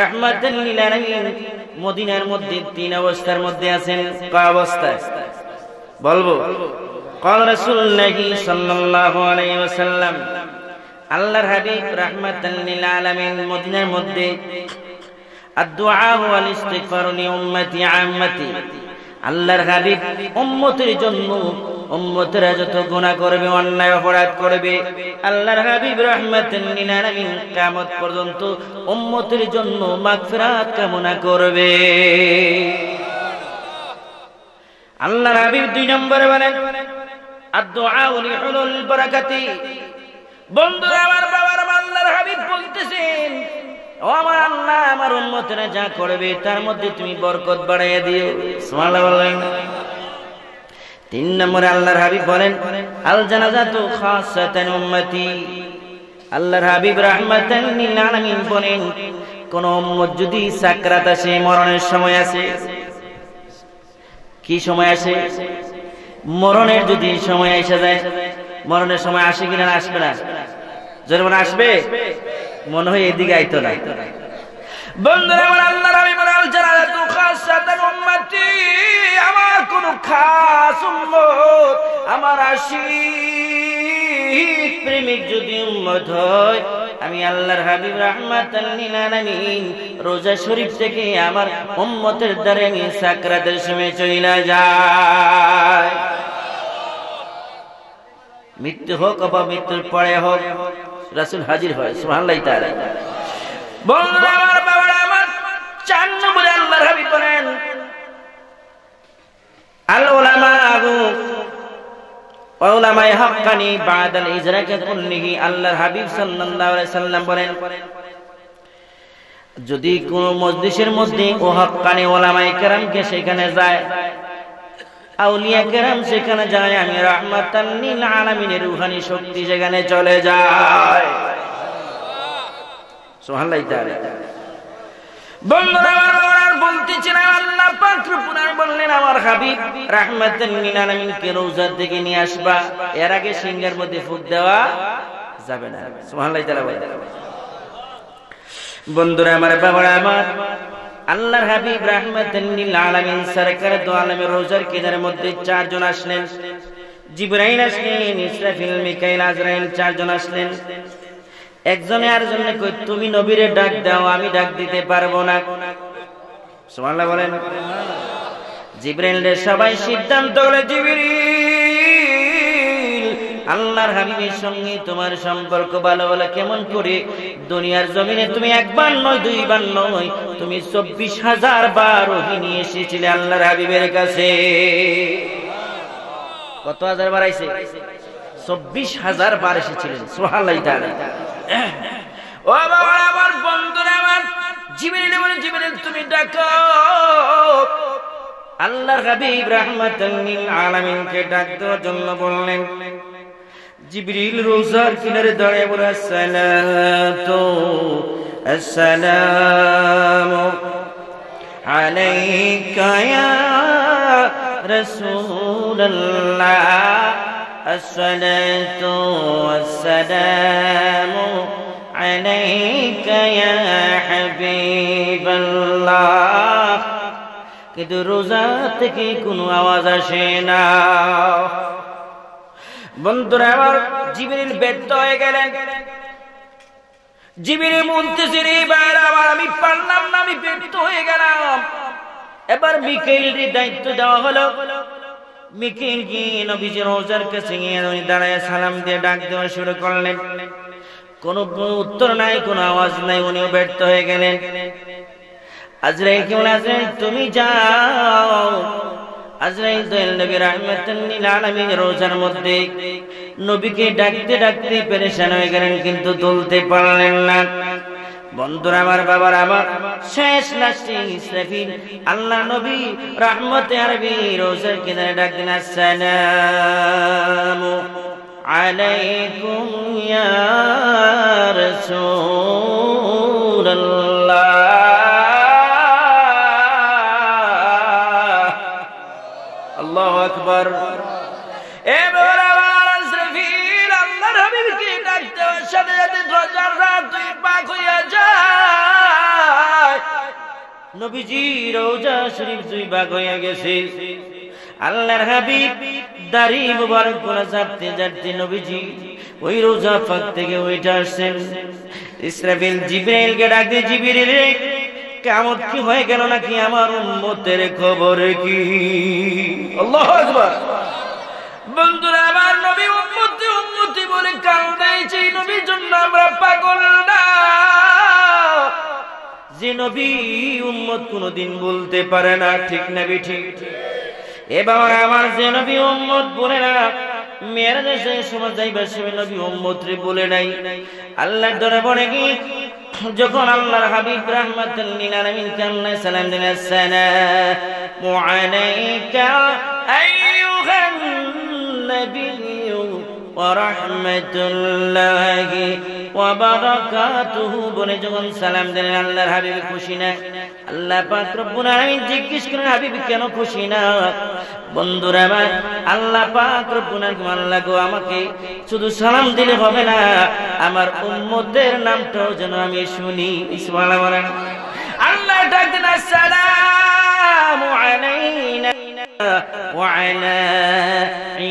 রাহমাতুল লিল আলামিন মদিনার মধ্যে 3 অবস্থার মধ্যে আছেন। কয় অবস্থায় বলবো? قال رسول الله صلى الله عليه وسلم আল্লাহর হাবিব রাহমাতুল লিল আলামিন মদিনার মধ্যে আদ-দুআ ওয়াল ইস্তিগফার লি উম্মতি আম্মতি, আল্লাহর হাবিব উম্মতের জন্য, উম্মতেরা যত গুনাহ করবে, অন্যায় অপরাধ করবে, আল্লাহর হাবিব রাহমাতুল লিল আলামিন কিয়ামত পর্যন্ত উম্মতের জন্য মাগফিরাত কামনা করবে। আল্লাহর হাবিব 2 নম্বরে বলেন আদ-দুআউ লিহুলুল বারাকাতি। বন্ধুরা আমার, বাবার আল্লাহর হাবিব বলতেছেন, ও আমার আল্লাহ, আমার উম্মতেরা যা করবে তার মধ্যে তুমি বরকত বাড়াইয়া দিও। সুবহানাল্লাহ বলেন। 3 নম্বরে আল্লাহর হাবিব বলেন আল জানাজাতু খাসাতান উম্মতি। আল্লাহর হাবিব রাহমাতান লিল আলামিন বলেন, কোন উম্মত যদি সাকরাত আসে, মরণের সময় আসে, কি সময় আসে? মরণের যদি সময় এসে যায়, মরণের সময় আসে কিনা আসবে না? যদি মনে আসবে, মনে হয় এদিকে আইতো না। বন্ধুরা আমার, আল্লাহর হাবিব বলেন আল জানাজাতু খাসাতান উম্মতি, আমার কোন খাস উম্মত, আমার আশিক প্রেমিক যদি উম্মত হয়, আমি আল্লাহর হাবিব রাহমাতাল লিল আলামিন রোজা শরীফ থেকে আমার উম্মতের দ্বারে আমি সাকরাতের সময় চলে যায়। মৃত্যু হোক অথবা মৃত্যুর পরে হোক, রাসূল হাজির হয়। সুবহানাল্লাহ তাআলা। বন্ধুরা আমার, বাবারা আমার, 4 নম্বরে আল্লাহর হাবিব বলেন আল উলামাউ ওয়া উলামায়ে হাক্কানি বাদাল ইজরাকি কুল্লিহি। আল্লাহর হাবিব সাল্লাল্লাহু আলাইহি সাল্লাম বলেন, যদি কোন মজলিসের মধ্যে ও হাক্কানি উলামায়ে কেরামকে সেখানে যায়, আউলিয়া কেরাম সেখানে যায়, আমি রাহমাতান লিল আলামিনের রূহানি শক্তি সেখানে চলে যায়। সুবহানাল্লাহ তাআলা। বন্ধুরা আমার, বলতেছিলাম আল্লাহ পাক রব্বুল আলামিন বললেন আমার হাবিব রাহমাতান লিল আলামিনকে রওজা থেকে নিয়ে আসবা, এর আগে সিংহের মধ্যে ফুঁক দেওয়া যাবে না। সুবহানাল্লাহ তাআলা বলেন। বন্ধুরা আমার, বাবারা আমার, আল্লাহর হাবিব রাহমাতান লিল আলামিন সরকার দু আলমের রোজার কিনারের মধ্যে 4 জন আসলেন। জিবরাইল আসলেন, ইসরাফিল, মিকাইল, আজরাইল 4 জন আসলেন। একজনে আরেকজনকে কই, তুমি নবীরে ডাক দাও, আমি ডাক দিতে পারবো না। সুবহানাল্লাহ বলেন। জিবরাইলের সবাই সিদ্ধান্ত হলো, জিবরিল, আল্লাহর হাবিবের সঙ্গে তোমার সম্পর্ক ভালো বলে কেমন করে? দুনিয়ার জমিনে তুমি একবার নয়, 2 বার নয়, তুমি 24,000 বার ওহী নিয়ে এসেছিলে আল্লাহর হাবিবের কাছে। কত হাজার বার আইছে? 24,000 বার এসেছিলেন। সুবহানাল্লাহ তাআলা। ও বাবা আমার, বন্ধুরা আমার, জিবরিল বলে, জিবরিল তুমি ডাকো। আল্লাহর হাবিব রাহমাতাল লিল আলামিনকে ডাক দেওয়ার জন্য বললেন। জিবরিল রোজার কিনারে দাঁড়িয়ে বলে, আসসালাতু আসসালামু আলাইকা ইয়া রাসূলুল্লাহ, আসসালাতু ওয়াসসালামু আলাইকা ইয়া হাবিবাল্লাহ। কিন্তু রোজা থেকে কোনো আওয়াজ আসে না। বন্ধুরা আমার, জিবরিল ব্যর্থ হয়ে গেলেন। জিবরিল বলতেছে, রে ভাইরা আমার, আমি পারলাম না, আমি ব্যর্থ হয়ে গেলাম। এবার মিকাইলের দায়িত্ব দেওয়া হলো। মিকাইল গিয়ে নবীজির রওজার কাছে গিয়ে দাঁড়ায় সালাম দিয়ে ডাক দেওয়া শুরু করলেন। কোনো উত্তর নাই, কোনো আওয়াজ নাই, উনিও ব্যর্থ হয়ে গেলেন। আজরাইল কে বলে, আজরাইল তুমি যাও। আজরাইল দয়াল নবী রাহমাতাল লিল আলামিনের রওজার মধ্যে নবীকে ডাকতে ডাকতে পেরেশান হয়ে গেলেন, কিন্তু তুলতে পারলেন না। বন্ধুরা আমার, বাবার আমার, শেষ লাস্টে ইসরাফিল আল্লাহ নবী রাহমাতে আরবি রওজার কিনারে ডাক দিলেন, আসসালামু আলাইকুম ইয়া রাসূলুল্লাহ। আল্লাহু আকবার। এবার আমার ইসরাফিল আল্লাহর হাবিবকে ডাক দেওয়ার সাথে সাথে দরজার রাত 2 ভাগ হয়ে যায়। নবীজি রওজা শরীফ 2 ভাগ হয়ে গেছে। আল্লাহর হাবিব দাড়ি মুবারক গুলো ঝাড়তে ঝাড়তে নবীজি ওই রওজা পাক থেকে উঠে আসছেন। ইসরাফিল জিবরাইলকে ডাক দিয়ে, জিবরিল রে, কিয়ামত কি হয়ে গেল নাকি? আমার উম্মতের খবর কি? আল্লাহু আকবার। বন্ধুরা আমার, নবী উম্মতি উম্মতি বলে কান্দাইছে। নবীর জন্য আমরা পাগল না। যে নবী উম্মত কোনদিন বলতে পারে না, ঠিক না ঠিক? এবার আমার যে নবী উম্মত বলে না মেরাজের সময় যাইবার সে নবী উম্মত রে বলে নাই আল্লাহর দরবারে কি যখন আল্লাহর হাবিব রাহমাতুল লিল আলামিন আল্লাহ সালাম দিলেন আসসালামু আলাইকা আইয়ুহান নাবিয়্যু ওয়া রাহমাতুল্লাহি ওয়া বারাকাতুহু বলে যখন সালাম দিলেন আল্লাহর হাবিব খুশি না আল্লাহ পাক রব্বুল আলামিন জিজ্ঞেস করেন হাবিব কেন খুশি না বন্ধুরা আমার আল্লাহ পাক রব্বুল আলামিন আল্লাহ গো আমাকে শুধু সালাম দিলে হবে না আমার উম্মতের নামটাও যেন আমি শুনি সুবহানাল্লাহ আল্লাহ ডাক দেন আসসালামু আলাইনা ওয়া আলা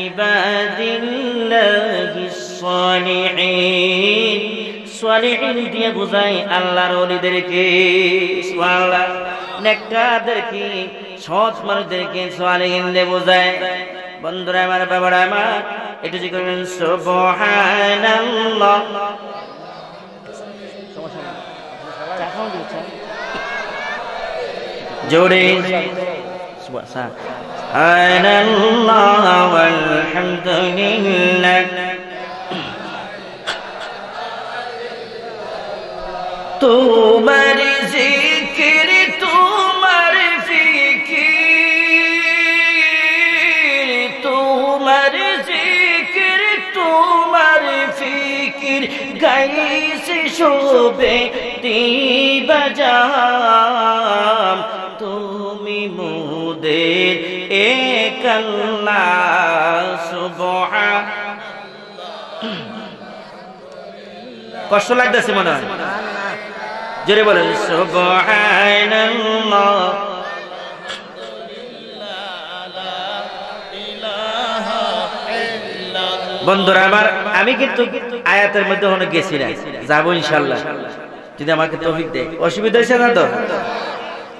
ইবাদিল্লাহিস সালিহিন সালিহিন দিয়ে বোঝায় আল্লাহর ওলিদেরকে সুবহানাল্লাহ নেককারদেরকে সৎ মানুষদেরকে সালিহিন দিয়ে বোঝায় বন্ধুরা আমার বাবারা আমার একটু জি করবেন সুবহানাল্লাহ জোরে সুবহানাল্লাহ ওয়ালহামদুলিল্লাহ তোমার জিকির তোমার ফিকির তোমার জিকির তোমার ফিকির গাইছে শোভে দিবাজাম তুমি মোদের এক আল্লাহ সুবহান কষ্ট লাগতেছে মনে হয় জোরে বলেন সুবহানাল্লাহ বন্ধুরা আমার আমি কিন্তু আয়াতের মধ্যে ওখানে গেছি না যাবো ইনশাআল্লাহ যদি আমাকে তৌফিক দেয় অসুবিধা হয়েছে না তো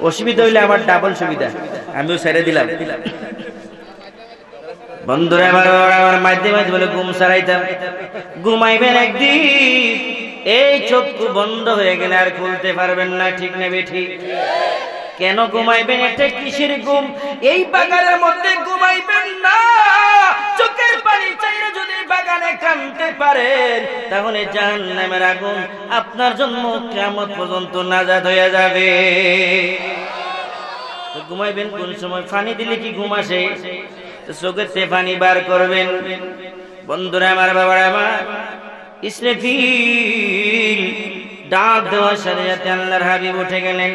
অসুবিধা হইলে আমার ডাবল সুবিধা আমিও ছেড়ে দিলাম বন্ধুরা আমার মাঝে মাঝে বলে ঘুম সারাইতাম ঘুমাইবেন একদিন এই চক্ষু বন্ধ হয়ে গেলে আর খুলতে পারবেন না ঠিক না বেঠিক কেন ঘুমাইবেন এটা কিসের ঘুম এই বাগানের মধ্যে ঘুমাইবেন না চোখের পানি চাইলে যদি বাগানে কাঁদতে পারেন তাহলে জাহান্নামের আগুন আপনার জন্য কিয়ামত পর্যন্ত নাজাত হয়ে যাবে তো ঘুমাইবেন কোন সময় পানি দিলে কি ঘুম আসে চোখের থেকে পানি বার করবেন বন্ধুরা আমার বাবারা আমার ইসরাফিল ডাক দেওয়ার সাথে সাথে আল্লাহর হাবিব উঠে গেলেন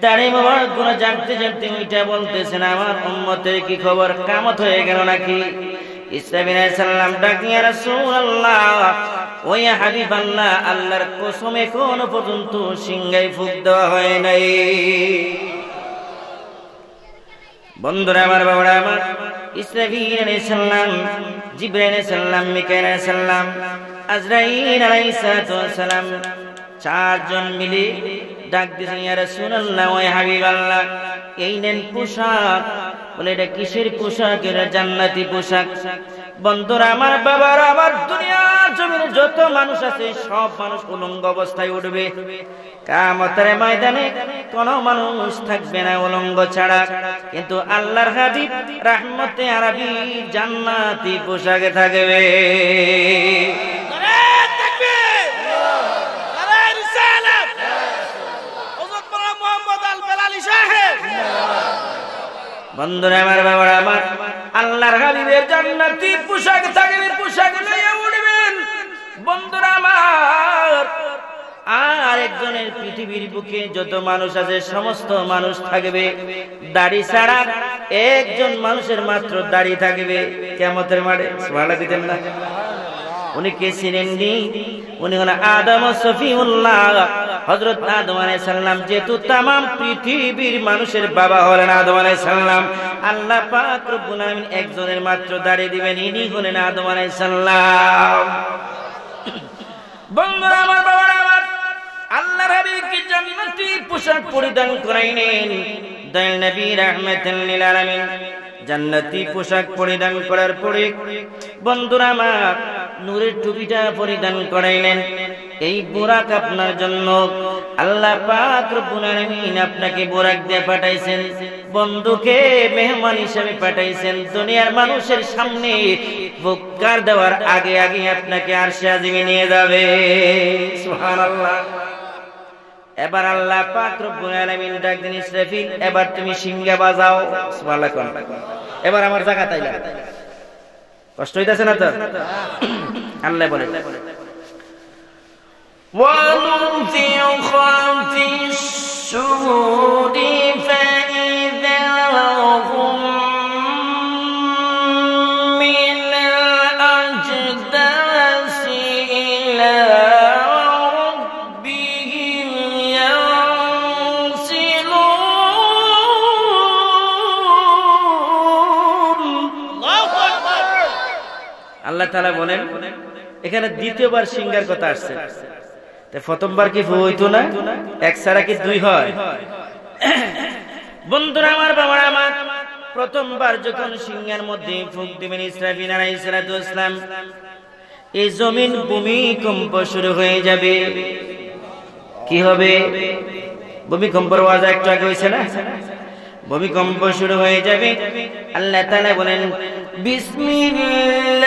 দাঁড়িয়ে মোবারক গুলো জানতে জানতে ওইটা বলতেছেন আমার উম্মতের কি খবর কিয়ামত হয়ে গেল নাকি ইসরাফিল আলাইহিস সালাম ডাক ইয়া রাসূলুল্লাহ ও ইয়া হাবিবাল্লাহ আল্লাহর কসম এখনো পর্যন্ত সিংহায় ফুঁক দেওয়া হয় নাই বন্ধুরা আমার বাবারা আমার ইসরাফিল আলাইহিস সালাম জিবরাইল আলাইহিস সালাম মিকাইল আলাইহিস সালাম আজরাইল আলাইহিস সালাম চারজন মিলে ডাক দিয়েছেন ইয়া রাসূলুল্লাহ ওয়া হাবিবাল্লাহ এই নেন পোশাক বলে এটা কিসের পোশাক এটা জান্নাতি পোশাক বন্ধুরা আমার বাবারা আমার দুনিয়ার জমিনে যত মানুষ আছে সব মানুষ উলঙ্গ অবস্থায় উঠবে কিয়ামতের ময়দানে কোন মানুষ থাকবে না উলঙ্গ ছাড়া কিন্তু আল্লাহর হাবিব রাহমতে আরবি জান্নাতি পোশাকে থাকবে বন্ধুরা আমার বাবারা আমার আল্লাহর হাবিবের জান্নাতি পোশাক থাকবে পোশাক লইয়া উঠবেন বন্ধুরা আমার আর একজনের পৃথিবীর বুকে যত মানুষ আছে সমস্ত মানুষ থাকবে দাড়ি ছাড়া একজন মানুষের মাত্র দাড়ি থাকবে কিয়ামতের মাঠে সুবহানাল্লাহ দিতেন না উনি কে ছিলেন উনি হলেন আদম সফিউল্লাহ হযরত আদম আলাইহিস সালাম যেহেতু तमाम পৃথিবীর মানুষের বাবা হলেন আদম আলাইহিস সালাম আল্লাহ পাক রব্বুল আলামিন একজনের মাত্র দাড়ি দিবেন ইনি হলেন আদম আলাইহিস সালাম বন্ধুরা আমার বাবারা আমার আল্লাহর হাবিব কি জান্নাতি পোশাক পরিধান করাইলেন দয়াল নবী রাহমাতুল লিল আলামিন জান্নাতি পোশাক পরিধান করার পরে বন্ধুরা আমার নূরের টুপিটা পরিধান করাইলেন এই বুরাক আপনার জন্য আল্লাহ পাক রব্বুল আলামিন আপনাকে বোরাক দিয়ে পাঠাইছেন, বন্ধুকে মেহমান হিসেবে পাঠাইছেন। দুনিয়ার মানুষের সামনে ফুৎকার দেওয়ার আগে আগে আপনাকে আরশে আজিমে নিয়ে যাবে। সুবহানাল্লাহ। এবার আল্লাহ পাক রব্বুল আলামিন ডাক দেন, ইসরাফিল এবার তুমি সিংহা বাজাও। সুবহানাল্লাহ। এবার আমার জায়গা তাইলা কষ্ট হইতাছে না তো? আল্লাহ বলে وَنُفِخَ فِي الصُّورِ فَإِذَا هُمْ مِنَ الْأَجْدَاثِ إِلَى رَبِّهِمْ يَنسِلُونَ। আল্লাহ তাআলা বলেন এখানে দ্বিতীয়বার সিংহার কথা আসছে। প্রথমবার কি হইতো না? এক ছাড়া কি দুই হয়? বন্ধুরা আমার, বাবারা আমার, প্রথমবার যখন সিংহার মধ্যে ফুঁক দিবেন ইসরাফিল আলাইহিস সালাতু ওয়াস সালাম, এই জমিন ভূমিকম্প শুরু হয়ে যাবে। কি হবে? ভূমিকম্পের আওয়াজ একটু আগে হইছে না? ভূমিকম্প শুরু হয়ে যাবে। আল্লাহ তাআলা বলেন বিসমিল্লাহির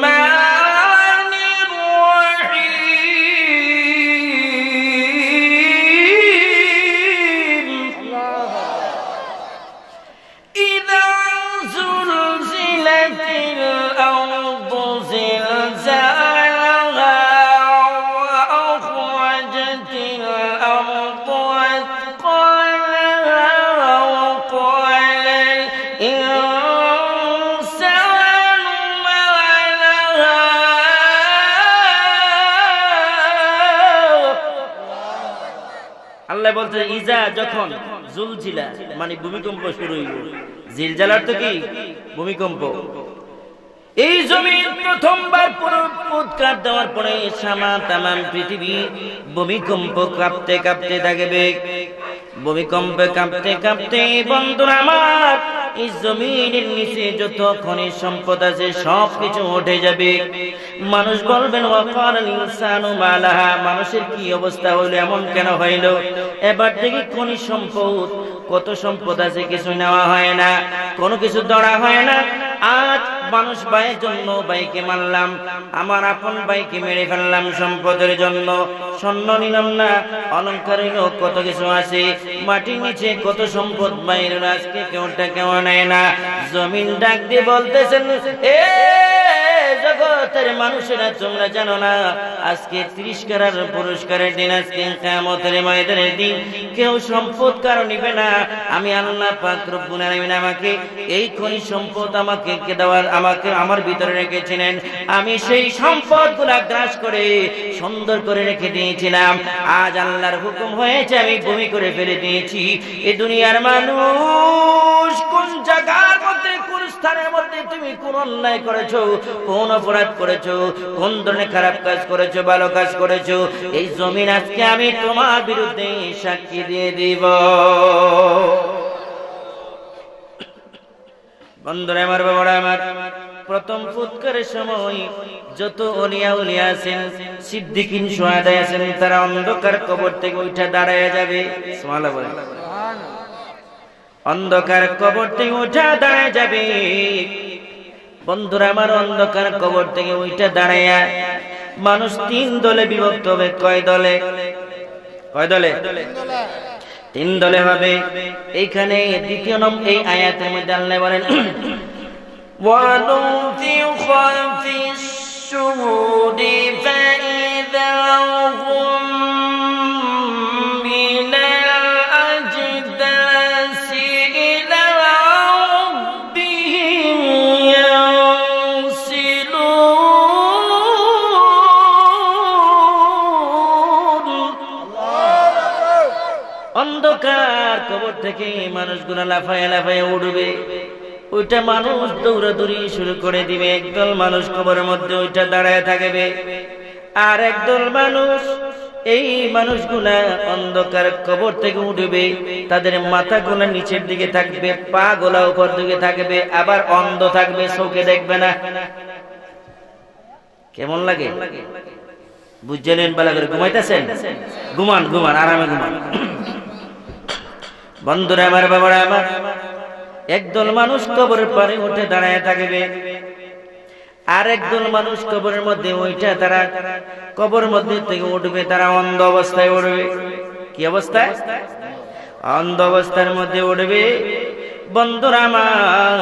রাহমানির রহিম। ইযা যুলজিলাতিল আরদু জিলজালাহা ওয়া আখরাজাতিল আরদু আথqalaha ওয়া ক্বালাল ইনসানু মা লাহা। আল্লাহ বলতে ইজা যখন, জুলজিলা মানে ভূমিকম্প শুরু হইল। জিলজালার তো কি? ভূমিকম্প। এই জমিন প্রথমবার ফুৎকার দেওয়ার পরে সামা তামাম পৃথিবী ভূমিকম্প কাঁপতে কাঁপতে থাকবে। ভূমিকম্পে কাঁপতে কাঁপতে বন্ধুরা আমার, এই জমিনের নিচে যত খনিজ সম্পদ আছে সব কিছু উঠে যাবে। মানুষ বলবেন ওয়াকালাল ইনসানু মা লাহা, মানুষের কি অবস্থা হইল, এমন কেন হইল? এবার দেখি খনিজ সম্পদ, কত সম্পদ আছে কিছু নেওয়া হয় না, কোনো কিছু ধরা হয় না। আজ মানুষ ভাইয়ের জন্য ভাইকে মারলাম, আমার আপন ভাইকে মেরে ফেললাম সম্পদের জন্য। স্বর্ণ নিলাম না, অলংকার হইল, কত কিছু আছে, মাটির নিচে কত সম্পদ বাইরে, আজকে কেউটা কেউ নেয় না। জমিন ডাক দিয়ে বলতেছেন, এ জগতের মানুষেরা তোমরা জানো না আজকে 30 কারার পুরস্কারের দিন, আজকে কিয়ামতের ময়দানের দিন। কেউ সম্পদ কারো নিবে না। আমি আল্লাহ পাক রব্বুল আলামিন আমাকে এই খনিজ সম্পদ আমাকে দেওয়ার, আমাকে আমার ভিতরে রেখেছিলেন। আমি সেই সম্পদগুলা গ্রাস করে সুন্দর করে রেখে দিয়েছিলাম। আজ আল্লাহর হুকুম হয়েছে আমি ভূমি করে ফেলে দিয়েছি। এই দুনিয়ার মানুষ কোন জায়গার মধ্যে, কোন স্থানের মধ্যে তুমি কোন অন্যায় করেছো, কোন অপরাধ করেছো, কোন ধরনের খারাপ কাজ করেছো, ভালো কাজ করেছো, এই জমিন আজকে আমি তোমার বিরুদ্ধে সাক্ষী দিয়ে দিব। বন্ধুরা আমার, বাবারা আমার, প্রথম ফুৎকারের সময় যত ওলিয়া উলিয়া আছেন, সিদ্দিকিন শুহাদা আছেন, তারা অন্ধকার কবর থেকে উঠে দাঁড়ায় যাবে। সুবহানাল্লাহ বলেন। অন্ধকার কবর থেকে উঠে দাঁড়ায় যাবে। বন্ধুরা আমার, অন্ধকার কবর থেকে উঠে দাঁড়ায় মানুষ 3 দলে বিভক্ত হবে। কয় দলে? কয় দলে? 3 দলে হবে। এইখানে দ্বিতীয় নম্বর এই আয়াতের মধ্যে আল্লাহ বলেন وَنُفِخَ فِي الصُّورِ فَإِذَا هُمْ مِنَ الْأَجْدَاثِ إِلَى رَبِّهِمْ يَنسِلُونَ। অন্ধকার কবর থেকে মানুষগুলো লাফায় লাফায় উঠবে। ওইটা মানুষ দৌড়াদৌড়ি শুরু করে দিবে। একদল মানুষ কবরের মধ্যে ওইটা দাঁড়ায় থাকবে, আর একদল মানুষ, এই মানুষগুলা অন্ধকার কবর থেকে উঠবে। তাদের মাথাগুলা নিচের দিকে থাকবে, পা গোলা উপর দিকে থাকবে, আবার অন্ধ থাকবে, চোখে দেখবে না। কেমন লাগে? বুঝলেন? বালা করে ঘুমাইতেছেন, ঘুমান ঘুমান, আরামে ঘুমান। বন্ধুরা আমার, বাবারা আমার, একদল মানুষ কবরের পারে উঠে দাঁড়ায় থাকবে, আর একদল মানুষ কবরের মধ্যে ওইটা তারা কবর মধ্যে থেকে উঠবে, তারা অন্ধ অবস্থায় উঠবে। কি অবস্থায়? অন্ধ অবস্থার মধ্যে উঠবে। বন্ধুরা আমার,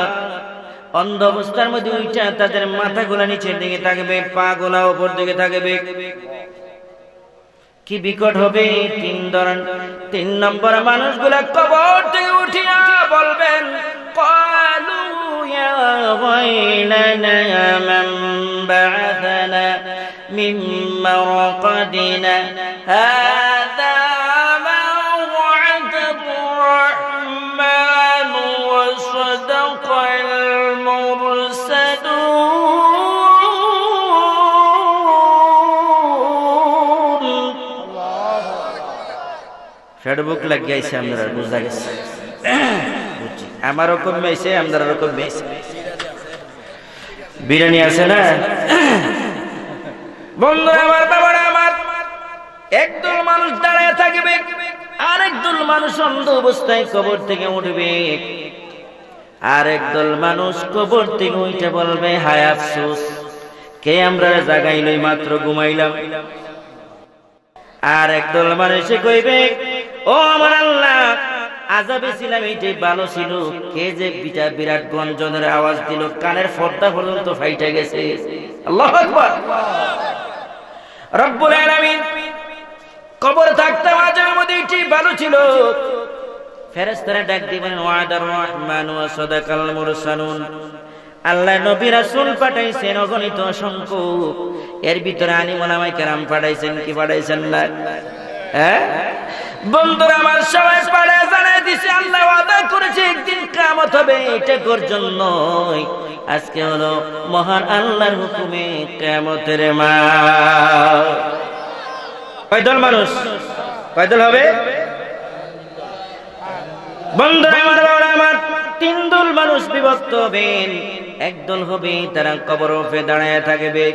অন্ধ অবস্থার মধ্যে উঠা তাদের মাথাগুলা নিচের দিকে থাকবে, পা গুলা উপর দিকে থাকবে। কি বিকট হবে! তিন নম্বর মানুষগুলা কবর থেকে উঠিয়া বলবেন, ক্বালু ইয়া ওয়াইলানা মান বা'আথানা মিন মারকাদিনা হাযা মা ওয়া'দার রাহমান ওয়া সাদাকাল মুরসালুন। ফেসবুক লাগিয়েছে, আমরা বুঝা গেছে, আমারও কমেছে, আপনারও কমেছে। বিরিয়ানি আছে না? বন্ধুরা আমার, বাবারা আমার, একদল মানুষ দাঁড়ায় থাকবে, আর একদল মানুষ অন্ধ অবস্থায় কবর থেকে উঠবে। আর একদল মানুষ কবর থেকে উঠে বলবে, হায় আফসোস, কে আমরা জাগাইলই, মাত্র ঘুমাইলাম। আর একদল মানুষে কইবে, ও আমার আল্লাহ, আযাবে ছিলাম, এইটাই ভালো ছিল। কে যে বিরাট গঞ্জনের আওয়াজ দিল, কানের পর্দা পর্যন্ত ফাইটা গেছে। আল্লাহু আকবার। রব্বুল আলামিন কবর থাকতে আযাবের মধ্যে এইটাই ভালো ছিল। ফেরেশতারা ডাক দিবেন, ওয়াদার রহমান ওয়া সাদাকাল মুরসালুন। আল্লাহ নবী রাসূল পাঠাইছেন অগণিত অসংখ্য, এর ভিতরে আলিম ওলামায়ে কেরাম পাঠাইছেন, কি পাঠাইছেন না? হ্যাঁ বন্ধুরা আমার, সবাই পাড়া জানাই দিছে, আল্লাহ ওয়াদা করেছে একদিন কিয়ামত হবে, এটা কর জন্য আজকে হলো মহান আল্লাহর হুকুমে কিয়ামতের মাস। কয়দল মানুষ, কয়দল হবে? বন্ধুরা আমার, বাবারা আমার, তিন দল মানুষ বিভক্ত হবেন। একদল হবে তারা কবর উপরে দাঁড়ায় থাকবে,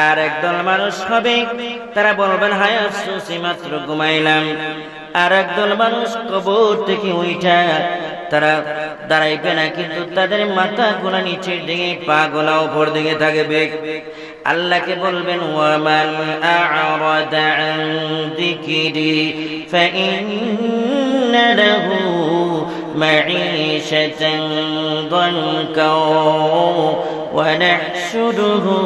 আর একদল মানুষ হবে তারা বলবেন, হায় আফসোস, মাত্র ঘুমাইলাম। আর একদল মানুষ কবর থেকে উঠা তারা দাঁড়াইবে না, কিন্তু তাদের মাথা গোলা নিচের দিকে, পা গোলা উপর দিকে থাকবে। আল্লাহকে বলবেন, ওয়ামান আ'রাদা আন যিকরি ফাইন্না লাহু মাঈশাতান দানকা ওয়া নাহশুরুহু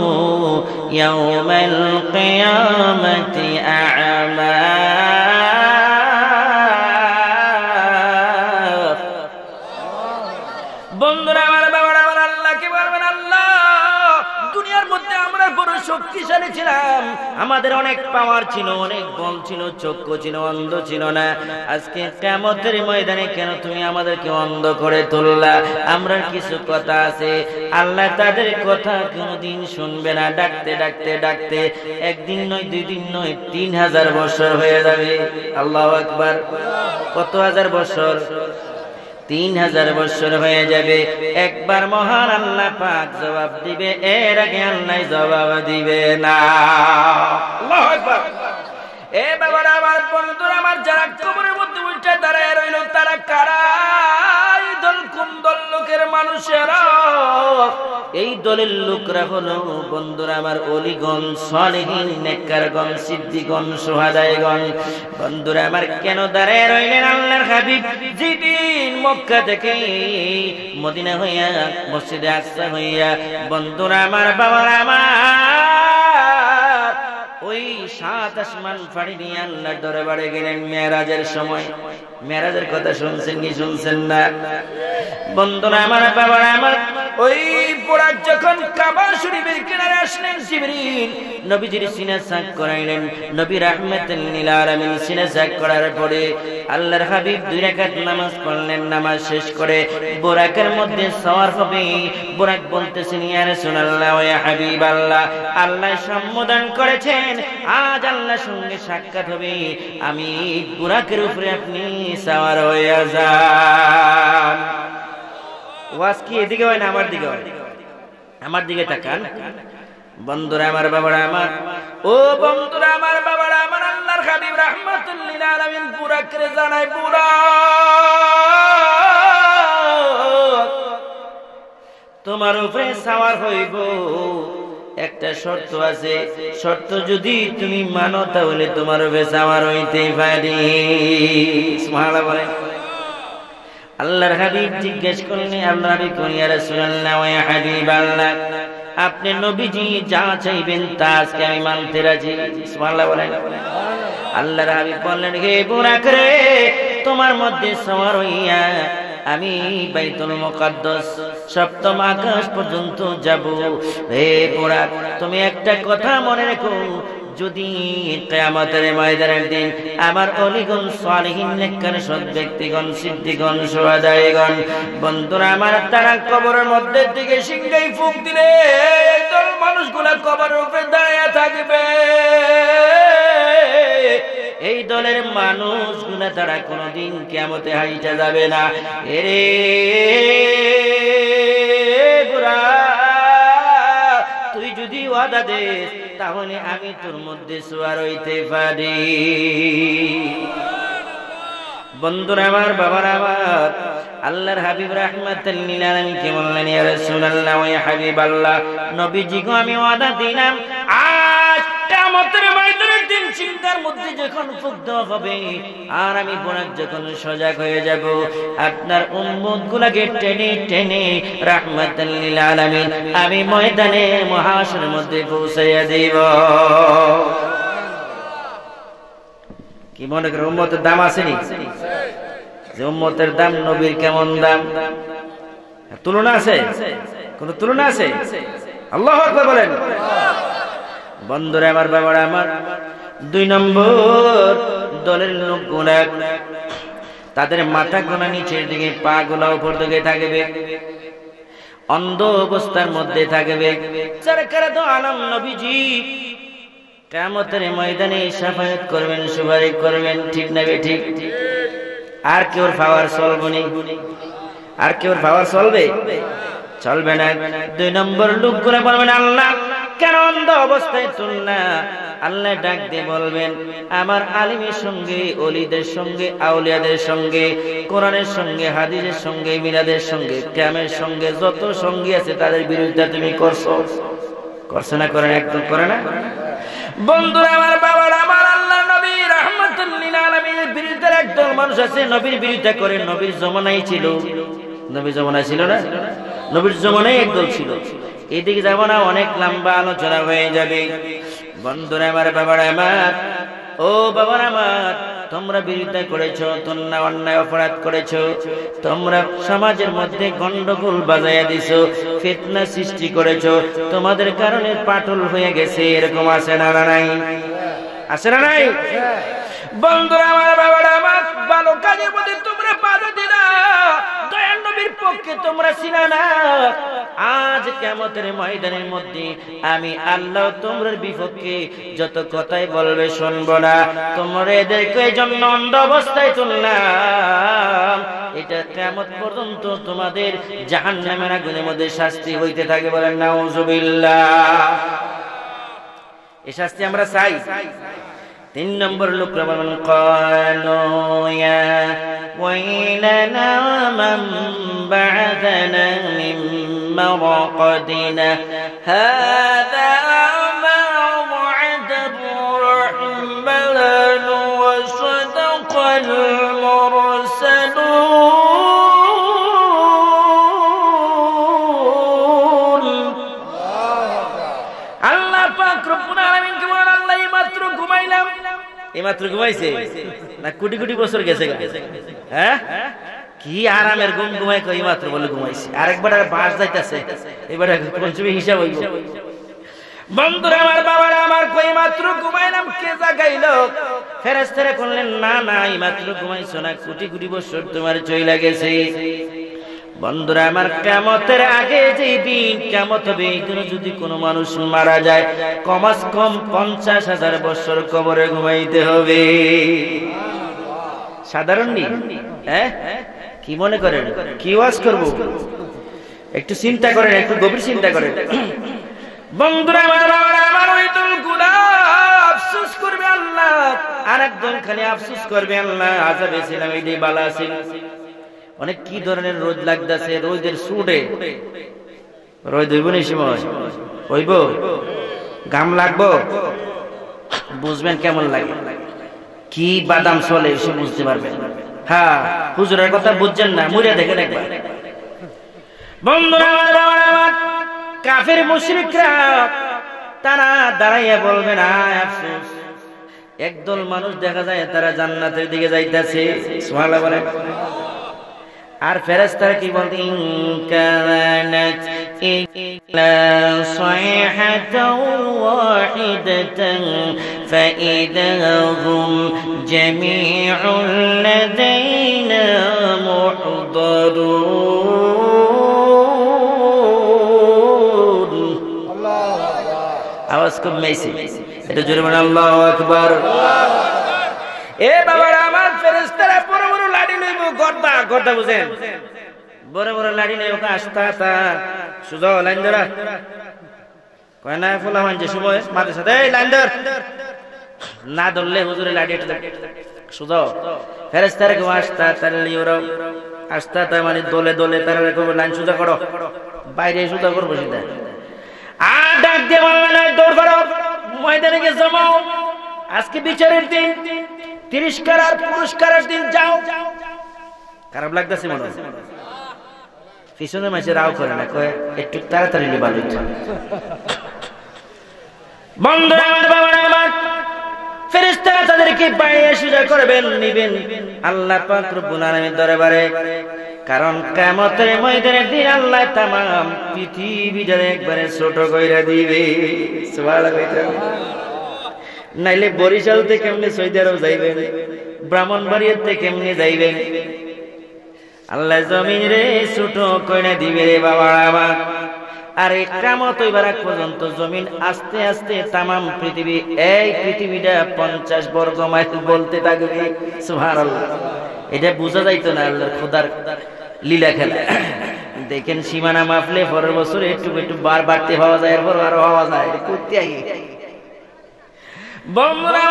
ইয়াওমাল কিয়ামাতি আ'মা। বন্ধুরা আমার, বাবারা আমার, আল্লাহকে বলবেন, আল্লাহ, দুনিয়ার মধ্যে আমরা বড় শক্তিশালী ছিলাম, আমাদের অনেক পাওয়ার ছিল, অনেক বল ছিল, চক্ষু ছিল, অন্ধ ছিল না। আজকে কিয়ামতের ময়দানে কেন তুমি আমাদেরকে অন্ধ করে তুললা? আমরা কিছু কথা আছে, আল্লাহ তাদের কথা কোনদিন শুনবে না। ডাকতে ডাকতে ডাকতে একদিন নয়, দুই দিন নয়, 3000 বছর হয়ে যাবে। আল্লাহু আকবার। কত হাজার বছর? 3000 বছর হয়ে যাবে। একবার মহান আল্লাহ পাক জবাব দিবে, এর আগে আল্লাহ জবাব দিবে না। আল্লাহু আকবার। এ বাবারা আমার, বন্ধুরা আমার, যারা কবরের মধ্যে উঠে দাঁড়ায় রইল, তারা কারা? এই দল কোন দল লোকের মানুষেরা? এই দলের লোকরা হলো বন্ধুরা আমার ওলিগণ, সালেহীন, নেককারগণ, সিদ্দিকগণ, সুহাদায়গণ। বন্ধুরা আমার, কেন দাঁড়ায় রইলেন আল্লাহর হাবিব যেদিন মক্কা থেকে মদিনা হইয়া মসজিদে আকসা হইয়া, বন্ধুরা আমার, বাবারা আমার, ওই 7 আসমান পাড়ি দিয়ে আল্লাহর দরবারে গেলেন মেরাজের সময়। মেরাজের কথা শুনছেন কি শুনছেন না? বন্ধুরা আমার, বাবারা আমার, ওই পোড়া যখন কাবা শরীফের কিনারে আসলেন, জিবরিল নবীজির সিনা সাক করাইলেন। নবী রাহমাতুল লিল আলামিন সিনা সাক করার পরে আল্লাহর হাবিব 2 রাকাত নামাজ পড়লেন। নামাজ শেষ করে বুরাকের মধ্যে সওয়ার হবে। বুরাক বলতেছেন, ইয়া রাসূলুল্লাহ, ইয়া হাবিবাল্লাহ, আল্লাহ সম্বোধন করেছেন, আজ আল্লাহর সঙ্গে সাক্ষাৎ হবে, আমি বুরাকের উপরে আপনি সওয়ার হয়ে যান। ওয়াজ কি এদিকে হয় না আমার দিকে হয়? আমার দিকে তাকান। বন্ধুরা আমার, বাবারা আমার, ও বন্ধুরা আমার, বাবারা আমার, আল্লাহর হাবিব রাহমাতুল লিল আলামিন পুরা করে জানায়, পুরা তোমার উপরে সাওয়ার হইব, একটা শর্ত আছে, শর্ত যদি তুমি মানো তাহলে তোমার উপরে সাওয়ার হইতে পারি। সুবহানাল্লাহ বলেন। আল্লাহর হাবিব জিজ্ঞেস করলেন, আল্লাহর হাবিব কইলেন, ইয়া রাসূলুল্লাহ ওয়া ইয়া হাবিবাল্লাহ, আপনি নবীজি যা চাইবেন তা আজকে আমি মানতে রাজি। সুবহানাল্লাহ বলেন। আল্লাহর হাবিব বললেন, হে বুরাক রে, তোমার মধ্যে সওয়ার হইয়া আমি বাইতুল মুকাদ্দাস সপ্তম আকাশ পর্যন্ত যাব। হে বুরাক, তুমি একটা কথা মনে রেখো, যদি কিয়ামতের ময়দানের দিন আমার ওলিগণ, সালিহিন, নেককার সৎ ব্যক্তিগণ, সিদ্দিকগণ, শুহাদাগণ, বন্ধুরা আমার, তারা কবরের মধ্যে থেকে সিংহাই ফুঁক দিলে এই দল মানুষগুলা কবরের উপরে দাঁড়িয়ে থাকবে। এই দলের মানুষগুলা তারা কোনদিন কিয়ামতে হাইটা যাবে না। এরে বুড়া, তুই যদি ওয়াদা দিস তাহলে আমি তোর মধ্যে সওয়ার হইতে পারি। বন্ধুরা আমার, বাবারা আমার, আল্লাহর হাবিব রাহমাতুল লিল আলামিন কে বললেন, ইয়া রাসূলুল্লাহ ওয়া ইয়া হাবিবাল্লাহ, নবীজি গো আমি ওয়াদা দিলাম, আজ কিয়ামতের ময়দানের দিন চিন্তার মধ্যে যখন ফুঁক দেওয়া হবে আর আমি বুরাক যখন সজাগ হয়ে যাব, আপনার উম্মতগুলোকে টেনে টেনে রাহমাতুল লিল আলামিন আমি ময়দানে মহাশরের মধ্যে পৌঁছাইয়া দেব। কি মনে করেন উম্মতের দাম আসেনি? যে উম্মতের দাম, নবীর কেমন দাম, তুলনা আছে? কোন তুলনা আছে? আল্লাহু আকবার বলেন। বন্ধুরা আমার, বাবারা আমার, 2 নম্বর দলের লোকগুলা, তাদের মাথা গোনা নিচের দিকে, পা গোলা উপর দিকে থাকবে, অন্ধ অবস্থার মধ্যে থাকবে। সরকারে আলম নবীজি কিয়ামতের ময়দানে শাফায়াত করবেন, সুপারিশ করবেন, ঠিক না ঠিক? আর কেউ পাওয়ার চলবে না? আর কেউ পাওয়ার চলবে? চলবে না। 2 নম্বর লোকগুলো বলবেন, আল্লাহ কেন অন্ধ অবস্থায় তুলনা? আল্লাহ ডাক দিয়ে বলবেন, আমার আলিমের সঙ্গে, ওলিদের সঙ্গে, আউলিয়াদের সঙ্গে, কোরআনের সঙ্গে, হাদিসের সঙ্গে, মিলাদের সঙ্গে, কিয়ামের সঙ্গে যত সঙ্গী আছে তাদের বিরোধিতা তুমি করছো। করছে না? করেন? একদম করে না? বন্ধুরা আমার, বাবারা আমার, আল্লাহ নবী রাহমাতুল লিল আলামিনের বিরুদ্ধে একদল মানুষ আছে, নবীর বিরুদ্ধে করে। নবীর জমানায় ছিল, নবীর জমানায় ছিল না? নবীর জমানায় একদল ছিল। এদিকে যাব না, অনেক লম্বা আলোচনা হয়ে যাবে। বন্ধুরা আমার, বাবারা আমার, ও বাবারা আমার, তোমরা বিরোধিতা করেছো, তোমরা অন্যায় অপরাধ করেছো, তোমরা সমাজের মধ্যে গন্ডগোল বাজাইয়া দিছো, ফিতনা সৃষ্টি করেছো, তোমাদের কারণে পাটল হয়ে গেছে। এরকম আছে না নাই? আছে না নাই? বন্ধুরা আমার, বাবারা আমার, ভালো কাজের মধ্যে তোমরা বাধা দিলা, দয়াল নবীর পক্ষে তোমরা ছিল না। আজ কিয়ামতের ময়দানের মধ্যে আমি আল্লাহ তোমরা বিপক্ষে যত কথাই বলবে শুনবো না। তোমরা এদেরকে জন্য অন্ধ অবস্থায় তুললাম, এটা কিয়ামত পর্যন্ত তোমাদের জাহান্নামের আগুনের মধ্যে শাস্তি হইতে থাকে। বলেন নাউযুবিল্লাহ। এই শাস্তি আমরা চাই? 3 নম্বর লোকরা বলেন, ক্বালু ইয়া ওয়াইলানা মান বা'আথানা মিন মারকাদিনা হাযা মা ওয়া'দার রাহমানু ওয়া সাদাকাল মুরসালুন। আল্লাহ পাক রব্বুল আলামিন কে বলেন, আল্লাহ মাত্র ঘুমাইলাম। এইমাত্র ঘুমাইছে না কোটি কোটি বছর গেছে? হ্যাঁ, কি আরামের ঘুম ঘুমাই, কই মাত্র বলে ঘুমাইছে। আরেকবার আর বাস যাইতাছে, এবারে পঞ্চমী হিসাব হইব। বন্ধুরা আমার, বাবারা আমার, কই মাত্র ঘুমাইলাম, কে জাগাইলো? ফেরেশতারা বললেন, না না, এই মাত্র ঘুমাইছো না, কোটি কোটি বছর তোমার চইলা গেছে। বন্ধুরা আমার, কিয়ামতের আগে যে দিন কিয়ামত হবে, এই দিনে যদি কোনো মানুষ মারা যায়, কমাস কম 50,000 বছর কবরে ঘুমাইতে হবে। সাধারণ নি? হ্যাঁ, কি মনে করেন? কি ওয়াজ করব? একটু চিন্তা করেন, একটু গভীর চিন্তা করেন। বন্ধুরা আমার, ওই দলগুলা আর একজন খালি আফসোস করবে আল্লাহ আযাবে ছিলাম এটাই ভালো ছিল। অনেক কি ধরনের রোদ লাগতেছে, রোদের সুডে রোদ হইব না সময় হইব, গাম লাগবো, বুঝবেন কেমন লাগে, কি বাদাম চলে এসে বুঝতে পারবেন। হ্যাঁ হুজুরের কথা বুঝছেন না, মুড়ে দেখেন একবার। বন্ধুরা আমার, কাফের মুশরিকরা তারা দাঁড়াইয়া বলবে না আফসোস। একদল মানুষ দেখা যায় তারা জান্নাতের দিকে যাইতেছে, সুবহানাল্লাহ বলেন। আর ফেরেশতারা কি বলতে, ইন কানাত ইল্লা সাইহাতাও ওয়াহিদাতান ফাইদাহুম জামিউন লাদাইনা মুহদারুন। আওয়াজ খুব মেসি, এটা জোরে বলেন আল্লাহু আকবার। এ বাবারা আমার, ফেরেশতারা বড় বড় লাঠি লইব, গর্দা গর্দা বুঝেন, বড় বড় লাঠি লইব, আস্তা আস্তা সুজা লাইন ধরা কয় না ফুলা মানছে সময় মাঝে সাথে এই লাইন ধর না ধরলে হুজুরে লাঠি সুজা। ফেরেশতারা কেউ আস্তা তার লিওরাও আস্তা তা মানে দলে দলে তারা লাইন সুজা করো, বাইরে সুজা করবো সেটা। আর ডাক দিয়ে বলবে না, দৌড় করো, ময়দানে গিয়ে জমাও, আজকে বিচারের দিন, তিরস্কার আর পুরস্কারের দিন, যাও। খারাপ লাগতেছে মনে হয়, পিছনে মাসে রাও করে না, কয়ে একটু তাড়াতাড়ি ভালো হইতো। বন্ধুরা আমার, বাবারা আমার, ফেরেশতারা তাদেরকে বাইরে সুজা করবেন, নিবেন আল্লাহ পাক রব্বুল আলামিনের দরবারে। কারণ কিয়ামতের ময়দানের দিন আল্লাহ তামাম পৃথিবীটা একবারে ছোট কইরা দিবে, সুবহানাল্লাহ। নাইলে বরিশাল থেকে কেমনে সৌদি আরব যাইবেন, ব্রাহ্মণবাড়িয়া থেকে কেমনে যাইবেন, আল্লাহ জমিন রে ছোট কইরা দিবে রে বাবা আমার। আর এই কিয়ামত হইবার আগ পর্যন্ত জমিন আস্তে আস্তে তামাম পৃথিবী, এই পৃথিবীটা 50 বর্গ মাইল বলতে থাকবে, সুবহানাল্লাহ। এটা বোঝা যাইতো না আল্লাহর খোদার লীলা খেলা। দেখেন সীমানা মাপলে পরের বছর একটু একটু বার বাড়তে পাওয়া যায়, এরপর আরো পাওয়া যায়, এটা করতে আগে। বন্ধুরা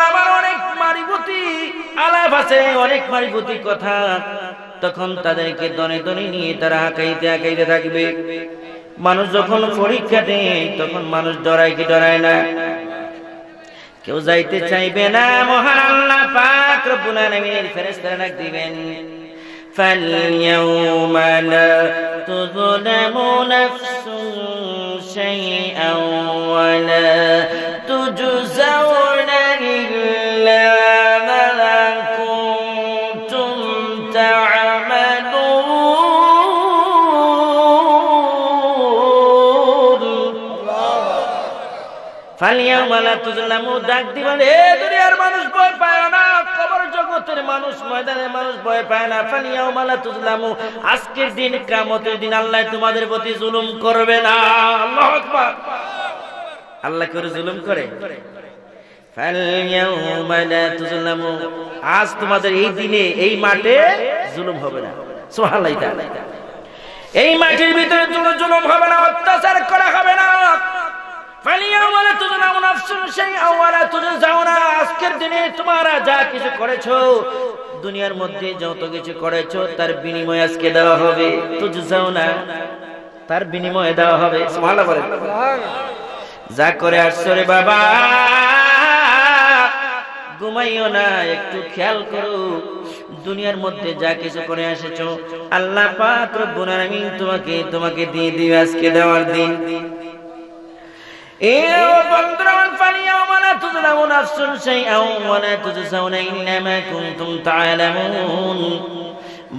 আমার, অনেক মারিবতী আলাপ আছে, অনেক মারিবতী কথা। তখন তাদেরকে দনে দনে নিয়ে তারা আঁকাইতে আঁকাইতে থাকবে। মানুষ যখন পরীক্ষা দেয় তখন মানুষ ডরায় কি ডরায় না? কেউ যাইতে চাইবে না। মহান আল্লাহ পাক রব্বুল আলামিনের ফেরেশতারা ডাক দিবেন, فَالْيَوْمَ لَا تُظْلَمُ نَفْسٌ شَيْئًا وَلَا تُجْزَوْنَ إِلَّا مَا كُنتُمْ تَعْمَلُونَ। فَالْيَوْمَ لَا تُظْلَمُ ডাক দিবেন, হে দুনিয়ার মানুষ ভয় পায় না, কবর জগতের মানুষ, ময়দানের মানুষ ভয় পায় না। ফালিয়াউমা লা তুযলামু, আজকের দিন কিয়ামতের দিন আল্লাহ তোমাদের প্রতি জুলুম করবে না। আল্লাহু আকবার। আল্লাহ করে জুলুম করে? ফালিয়াউমা লা তুযলামু, আজ তোমাদের এই দিনে এই মাঠে জুলুম হবে না। সুবহানাল্লাহ। এই মাটির ভিতরে জুলুম হবে না, অত্যাচার করা হবে না। ফালিয়াউমা লা তুযলামু নাফসুন শাইআ ওয়া লা তুজজাউনা, আজকের দিনে তোমরা যা কিছু করেছো, দুনিয়ার মধ্যে যত কিছু করেছো তার বিনিময় আজকে দেওয়া হবে। তুজজাউনা, তার বিনিময় দেওয়া হবে। সুবহানাল্লাহ বলেন। যা করে আসছো রে বাবা, ঘুমাইও না, একটু খেয়াল করো। দুনিয়ার মধ্যে যা কিছু করে এসেছো আল্লাহ পাক রব্বুল আলামিন তোমাকে দিয়ে দিবে আজকে দেওয়ার দিন।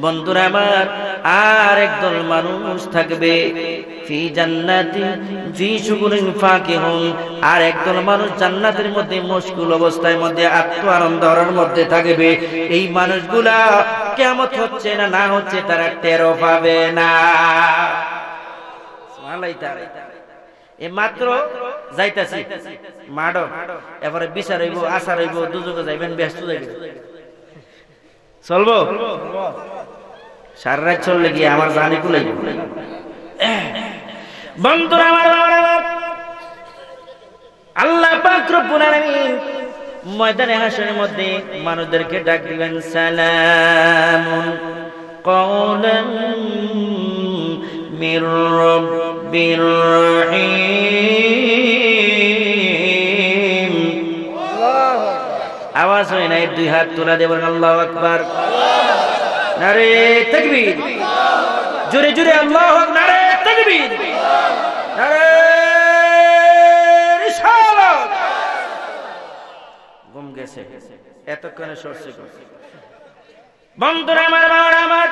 বন্ধুরা আমার, আর একদল মানুষ থাকবে ফি জান্নাতি ফি শুগুরিন ফাকিহুন, আর একদল মানুষ জান্নাতের মধ্যে মশগুল অবস্থায় মধ্যে আত্ম আনন্দের মধ্যে থাকবে। এই মানুষগুলা কিয়ামত হচ্ছে না না হচ্ছে তারা টেরও পাবে না। সুবহানাল্লাহ। এ মাত্র যাইতাছি মাডো, এবারে বিচার হইব, আচার হইব, দুজকে যাইবেন, ব্যস্ত যাইবেন, চলবো সারা রাত চললে গিয়ে আমার জানি কুলাই। বন্ধুরা আমার, আল্লাহ পাক রব্বুল আলামিন ময়দানে হাসরের মধ্যে মানুষদেরকে ডাক দিবেন, সালামুন কওলাম মির রাব্বির রহিম। আওয়াজ হয় না, দুই হাত তোলা দেবেন, আল্লাহু আকবার, নারে তাকবীর, জোরে জোরে আল্লাহু আকবার, নারে তাকবীর, নারে রিসালাত। ঘুম গেছে এতক্ষণে সরছে। বন্ধুরা আমার, বাবারা আমার,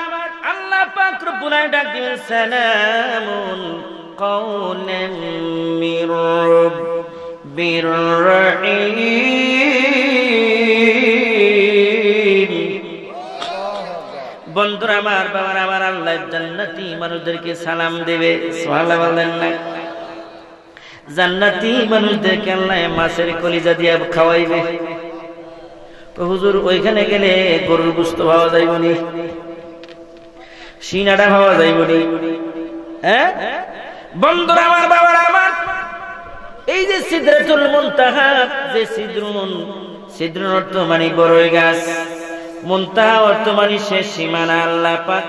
আল্লাহ পাক রব্বুল আলামিন ডাক দিবেন, সালামুন কওলাম মির রাব্বির রহিম। বন্ধুরা আমার, বাবারা আমার, আল্লাহ জান্নাতি মানুষদেরকে সালাম দেবে, সুবহানাল্লাহ বলেন না? জান্নাতি মানুষদেরকে আল্লাহ মাছের কলিজা দিয়ে খাওয়াইবে। হুজুর ওইখানে গেলে গরুর গোশত পাওয়া যাইব নি, সিনাডা পাওয়া যাইব নি? হ্যাঁ বন্ধুরা আমার, বাবারা আমার, এই যে সিদরাতুল মুনতাহা, যে সিদরুন অর্থ মানে বড়ই গাছ, মুনতাহা অর্থ মানে শেষ সীমানা। আল্লাহ পাক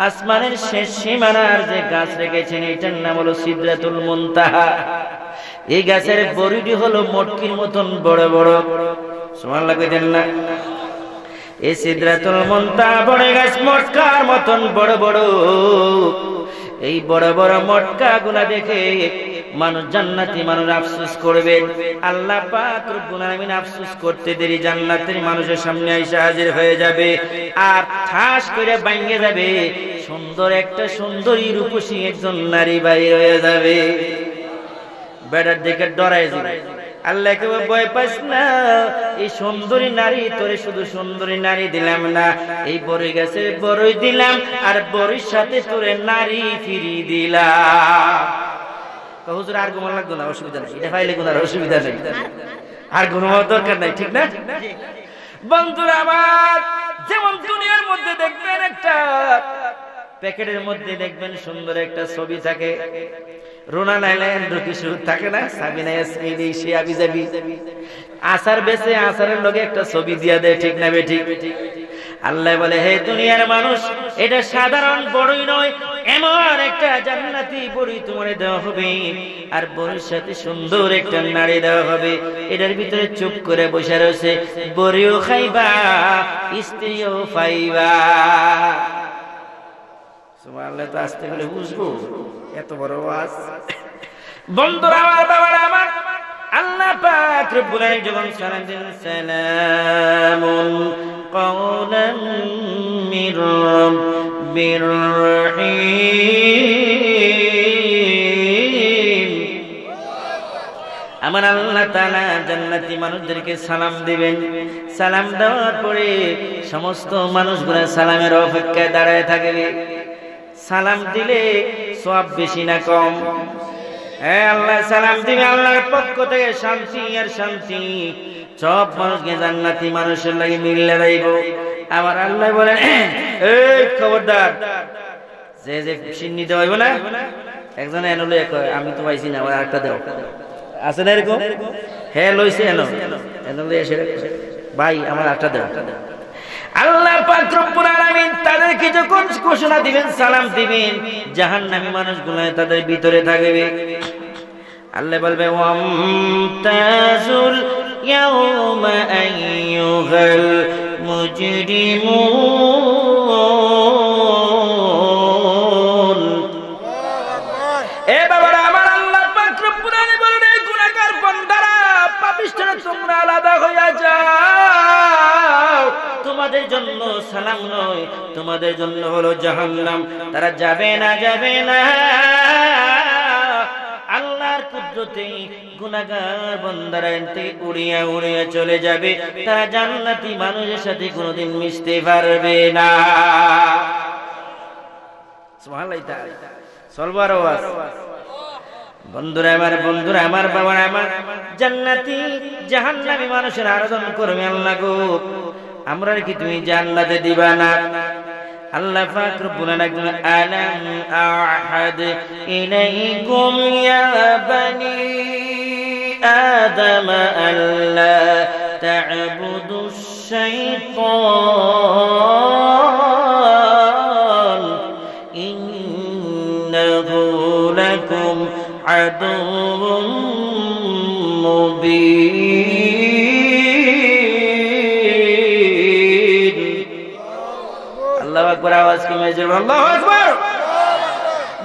আসমানের শেষ সীমানার যে গাছ রেখেছেন, এটার নাম হলো সিদরাতুল মুনতাহা। এই গাছের বড়িটি হলো মটকির মতন বড় বড়, সুবহানাল্লাহ কইতেন না? এই সিদরাতুল মুনতাহা বড় গাছ মটকার মতন বড় বড়। এই বড় বড় মটকা গুলা দেখে মানুষ, জান্নাতি মানুষ আফসোস করবে। আল্লাহ পাক রব্বুল আলামিন আফসোস করতে দেরি জান্নাতের মানুষের সামনে এসে হাজির হয়ে যাবে, আর ঠাস করে ভাঙে যাবে। সুন্দর একটা সুন্দরী রূপসী একজন নারী বাইর হয়ে যাবে। বেটার দিকে ডরাই যাবে। আল্লাহকে ভয় পাস না, এই সুন্দরী নারী তোরে শুধু সুন্দরী নারী দিলাম না, এই বড়ই গাছে বড়ই দিলাম, আর বড়ির সাথে তোরে নারী ফিরি দিলাম। হুজুর আর ঘুমা লাগতো না, অসুবিধা নেই, এটা পাইলে কোনো অসুবিধা নেই, আর ঘুমানোর দরকার নাই, ঠিক না? বন্ধুরা আমার, যেমন দুনিয়ার মধ্যে দেখবেন একটা প্যাকেটের মধ্যে দেখবেন সুন্দর একটা ছবি থাকে, রোনা নাইল্যান্ড কিছু থাকে না, সাবিনা ইয়াসমিন সে আবি যাবি, আসার বেশে আসারের লগে একটা ছবি দিয়া দেয়, ঠিক না বেঠিক? আল্লাহ বলে, হে দুনিয়ার মানুষ, এটা সাধারণ বড়ই নয়, এমন একটা জান্নাতি বড়ি তোমার দেওয়া হবে, আর বড়ির সাথে সুন্দর একটা নারী দেওয়া হবে। এটার ভিতরে চুপ করে বসে রয়েছে, বড়িও খাইবা, স্ত্রীও পাইবা। সুবহানাল্লাহ, তো আসতে বলে বুঝবো এত বড় ওয়াজ। বন্ধুরা আমার, বাবারা আমার, আল্লাহ পাক রব্বুল আলামিন যখন সালাম দেন, সালামুন কওলাম মির রাব্বির রহিম। আমার আল্লাহ তাআলা জান্নাতি মানুষদেরকে সালাম দিবেন। সালাম দেওয়ার পরে সমস্ত মানুষগুলো সালামের অপেক্ষায় দাঁড়ায় থাকবে। সালাম দিলে সওয়াব বেশি না কম? হ্যাঁ, আল্লাহ সালাম দিবে, আল্লাহর পক্ষ থেকে শান্তি আর শান্তি সব মানুষকে জান্নাতি মানুষের লাগে মিললে যাইব। আবার আল্লাহ বলেন, এই খবরদার, যে যে সিন্নি দেওয়া হইব না, একজন এনে লইয়া কয়, আমি তো পাইছি না, আমার আরেকটা দেও, আছে না এরকম? হ্যাঁ লইছে, এনে লইয়া সেটা, ভাই আমার আরেকটা দেও। আল্লাহ পাক রব্বুল আলামিন তাদেরকে যখন ঘোষণা দিবেন, সালাম দিবেন, জাহান্নামী মানুষগুলো তাদের ভিতরে থাকবে। আল্লাহ বলবে, ওয়ামতাজুল ইয়াউমা আইয়ুহাল মুজরিমুন। এ বাবারা আমার, আল্লাহ পাক রব্বুল আলামিন বলেন, এই গুনাহগার বান্দারা, পাপিষ্ঠরা, তোমরা আলাদা হয়ে যাও। তোমাদের জন্য সালাম নয়, তোমাদের জন্য হলো জাহান্নাম। তারা যাবে না, যাবে না। আল্লাহর কুদরতে গুনাহগার বান্দারা এতে উড়িয়া উড়িয়া চলে যাবে, তারা জান্নাতি মানুষের সাথে কোনোদিন মিশতে পারবে না। সুবহানাল্লাহ। সলবার আওয়াজ। বন্ধুরা আমার, বন্ধুরা আমার, বাবারা আমার, জান্নাতি জাহান্নামী মানুষের আরাধন করবে, আল্লাহ গো আমরা কি তুমি জান্নাতে দিবা না? আল্লাহ পাক রব্বুল আলামিন, আলাম আহাদ ইলাইকুম ইয়া বানি আদম আল্লা তা'বুদু শাইতান ইন্নাহু লাকুম আদুউম মুবিন। আল্লাহু আকবার, আওয়াজ কমে যাবে। আল্লাহু আকবার।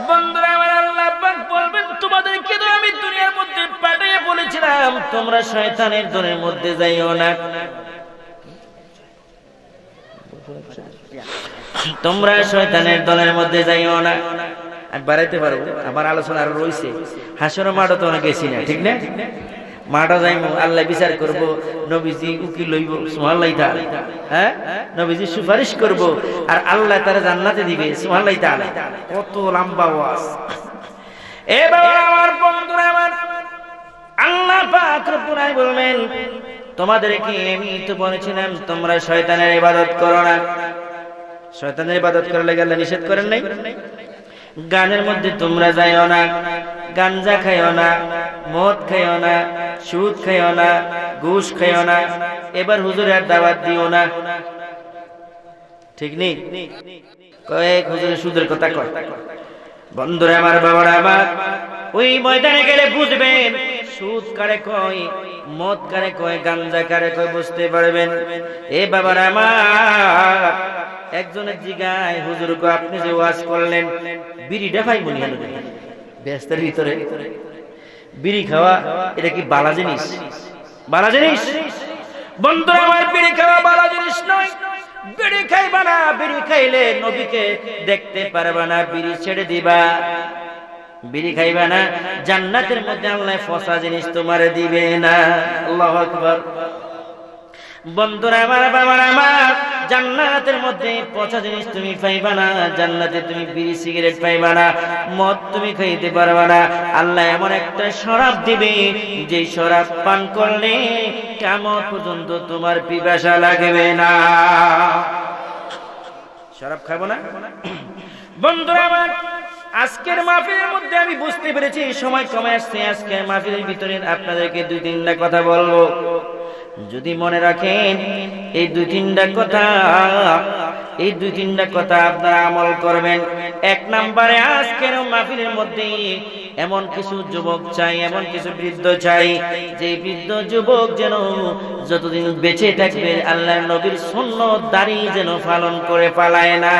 বন্ধুরা আমার, আল্লাহ পাক বলবেন তোমাদেরকে তো আমি দুনিয়ার মধ্যে পাঠিয়ে বলেছিলাম তোমরা শয়তানের দলের মধ্যে যাইও না, তোমরা শয়তানের দলের মধ্যে যাইও না। আমি বাড়াইতে পারবো, আমার আলোচনা আরো রয়েছে। হাসরের মাঠও তো অনেক গেছি না, ঠিক না? মাঠও যাইবো, আল্লাহ বিচার করবো, নবীজি উকিল লইব, সুবহানাল্লাহ তাআলা। হ্যাঁ, নবীজি সুপারিশ করব আর আল্লাহ তারা জান্নাতে দিবে, সুবহানাল্লাহ তাআলা। কত লম্বা ওয়াজ! এ বাবা আমার, বন্ধুরা আমার, আল্লাহ পাক রব্বুল আলামিন বলবেন তোমাদেরকে আমি তো বলেছিলাম তোমরা শয়তানের ইবাদত করো না। শয়তানের ইবাদত করলে আল্লাহ নিষেধ করেন নাই? গানের মধ্যে তোমরা যাইও না, গাঞ্জা খাইও না, মদ খাইও না, সুদ খাইও না, ঘুষ খাইও না। এবার হুজুরের দাওয়াত দিও না, ঠিক নেই? কয়েক হুজুরের সুদের কথা কয়। বন্ধুরা আমার, বাবারা আমার, ওই ময়দানে গেলে বুঝবেন সুদ কারে কয়, মদ কারে কয়, গাঞ্জা কারে কয়, বুঝতে পারবেন। এ বাবারা আমার, একজনের জিগায় হুজুর গো আপনি যে ওয়াজ করলেন বিড়িটা খাই বলি হলো ব্যস্তের ভিতরে বিড়ি খাওয়া এটা কি বালা জিনিস? বালা জিনিস? বন্ধুরা আমার, বিড়ি খাওয়া বালা জিনিস নয়। বিড়ি খাইবা না, বিড়ি খাইলে নবীকে দেখতে পারবা না, বিড়ি ছেড়ে দিবা। বিড়ি খাইবা না, জান্নাতের মধ্যে আল্লাহ ফসা জিনিস তোমারে দিবে না। আল্লাহু আকবার। বন্ধুরা আমার, বাবারা আমার, জান্নাতের মধ্যে পচা জিনিস তুমি পাইবা না, জান্নাতে তুমি বিড়ি সিগারেট পাইবা না, মদ তুমি খাইতে পারবা না। আল্লাহ এমন একটা শরাব দিবে যে শরাব পান করলে কিয়ামত পর্যন্ত তোমার পিপাসা লাগবে না। শরাব খাবো না? বন্ধুরা আমার, আজকের মাহফিলের মধ্যে আমি বুঝতে পেরেছি সময় কমে আসছে। আজকের মাহফিলের ভিতরে আপনাদেরকে দুই তিনটা কথা বলবো। যদি মনে রাখেন এই দুই তিনটা কথা আপনারা আমল করবেন। এক নম্বরে, আজকের মাহফিলের মধ্যে এমন কিছু যুবক চাই, এমন কিছু বৃদ্ধ চাই, যে বৃদ্ধ যুবক যেন যতদিন বেঁচে থাকবে আল্লাহর নবীর সুন্নাত দাড়ি যেন পালন করে পালায় না।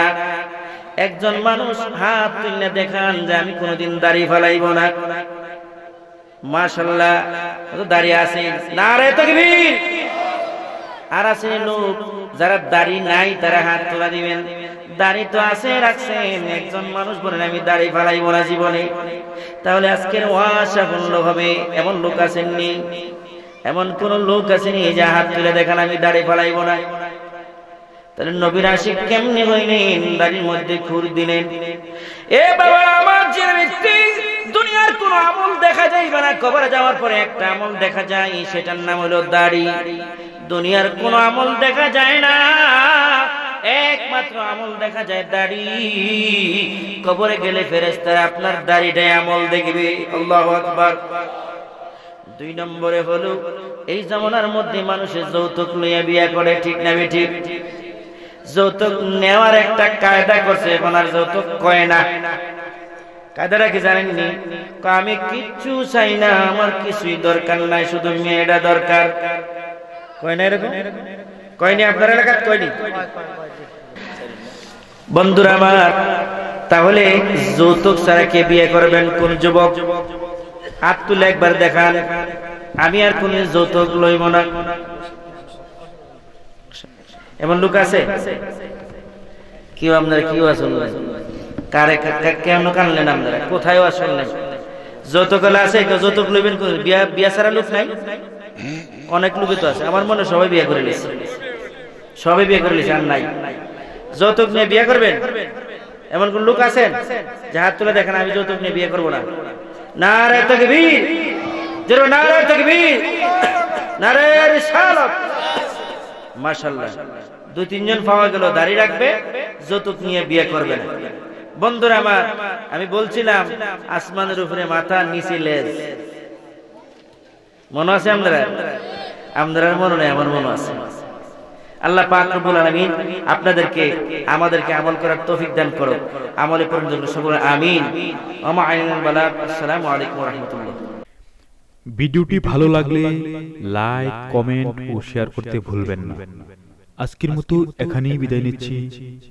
একজন মানুষ হাত তুলে দেখান যে আমি কোনোদিন দাড়ি ফালাইব না। মাশাআল্লাহ, দাড়ি আছে, নারে তাকবীর। আর আছে লোক যারা দাড়ি নাই, তারা হাত তোলা দিবেন। দাড়ি তো আছে, রাখছেন, একজন মানুষ বলেন আমি দাড়ি ফালাইব না জীবনে। তাহলে আজকের ওয়াজ সফল হবে এমন লোক আসেননি? এমন কোন লোক আসেনি যে হাত তুলে দেখান আমি দাড়ি ফালাইব না? তাহলে নবীর আশিক কেমনে হইলেন? দাড়ির মধ্যে খুর দিলেন। এ বাবা আমার, যে ব্যক্তি দুনিয়ার কোন আমল দেখা যাইবে না, কবরে যাওয়ার পরে একটা আমল দেখা যায়, সেটার নাম হলো দাড়ি। দুনিয়ার কোন আমল দেখা যায় না, একমাত্র আমল দেখা যায় দাড়ি। কবরে গেলে ফেরেশতারা আপনার দাড়িটাই আমল দেখবে। আল্লাহু আকবার। দুই নম্বরে হলো, এই জামানার মধ্যে মানুষের যৌতুক লইয়া বিয়া করে, ঠিক না ঠিক? যৌতুক নেওয়ার একটা কায়দা করছে, এখন আর যৌতুক কয় না। কায়দাটা কি জানেননি? আমি কিচ্ছু চাই না, আমার কিছুই দরকার নাই, শুধু মেয়েটা দরকার। কয় না এরকম? কয়নি? আপনার এলাকার কয়নি? বন্ধুরা আমার, তাহলে যৌতুক ছাড়া কে বিয়ে করবেন? কোন যুবক? হাত তুলে একবার দেখান, আমি আর কোন যৌতুক লইব না। এমন লোক আছে? কেউ আপনারা কেউ আসলেন? কারে কেন কানলেন আপনারা? কোথায় আসলেন? যৌতুক আছে, যৌতুক লইবেন? বিয়া ছাড়া লোক নাই? অনেক লোকই তো আছে, আমার মনে সবাই বিয়ে করে নিয়েছে, সবাই বিয়ে করে নিয়েছে, আর নাই। যৌতুক নিয়ে বিয়ে করবেন এমন কোন লোক আছেন? যে হাত তুলে দেখেন আমি যৌতুক নিয়ে বিয়ে করবো না। নারে তাকবীর, জোরে নারে তাকবীর, নারে রিসালাত। মাশাআল্লাহ, দুই তিনজন পাওয়া গেল দাড়ি রাখবে, যৌতুক নিয়ে বিয়ে করবে না। বন্ধুরা আমার, আমি বলছিলাম আসমানের উপরে মাথা, নিচে লেজ, মনে আছে আপনারা? আপনার মনে আমার মনে আছে। আল্লাহ পাক রব্বুল আলামিন আপনাদেরকে আমাদেরকে আমল করার তৌফিক দান করো। আমলে পূর্ণ সকলে আমিন। ওয়া মা আলাইনাল বালাগ। আসসালামু আলাইকুম ওয়া রাহমাতুল্লাহ। ভিডিওটি ভালো লাগলে লাইক, কমেন্ট ও শেয়ার করতে ভুলবেন না। আজকের মতো এখানেই বিদায় নিচ্ছি।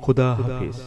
খোদা হাফেজ।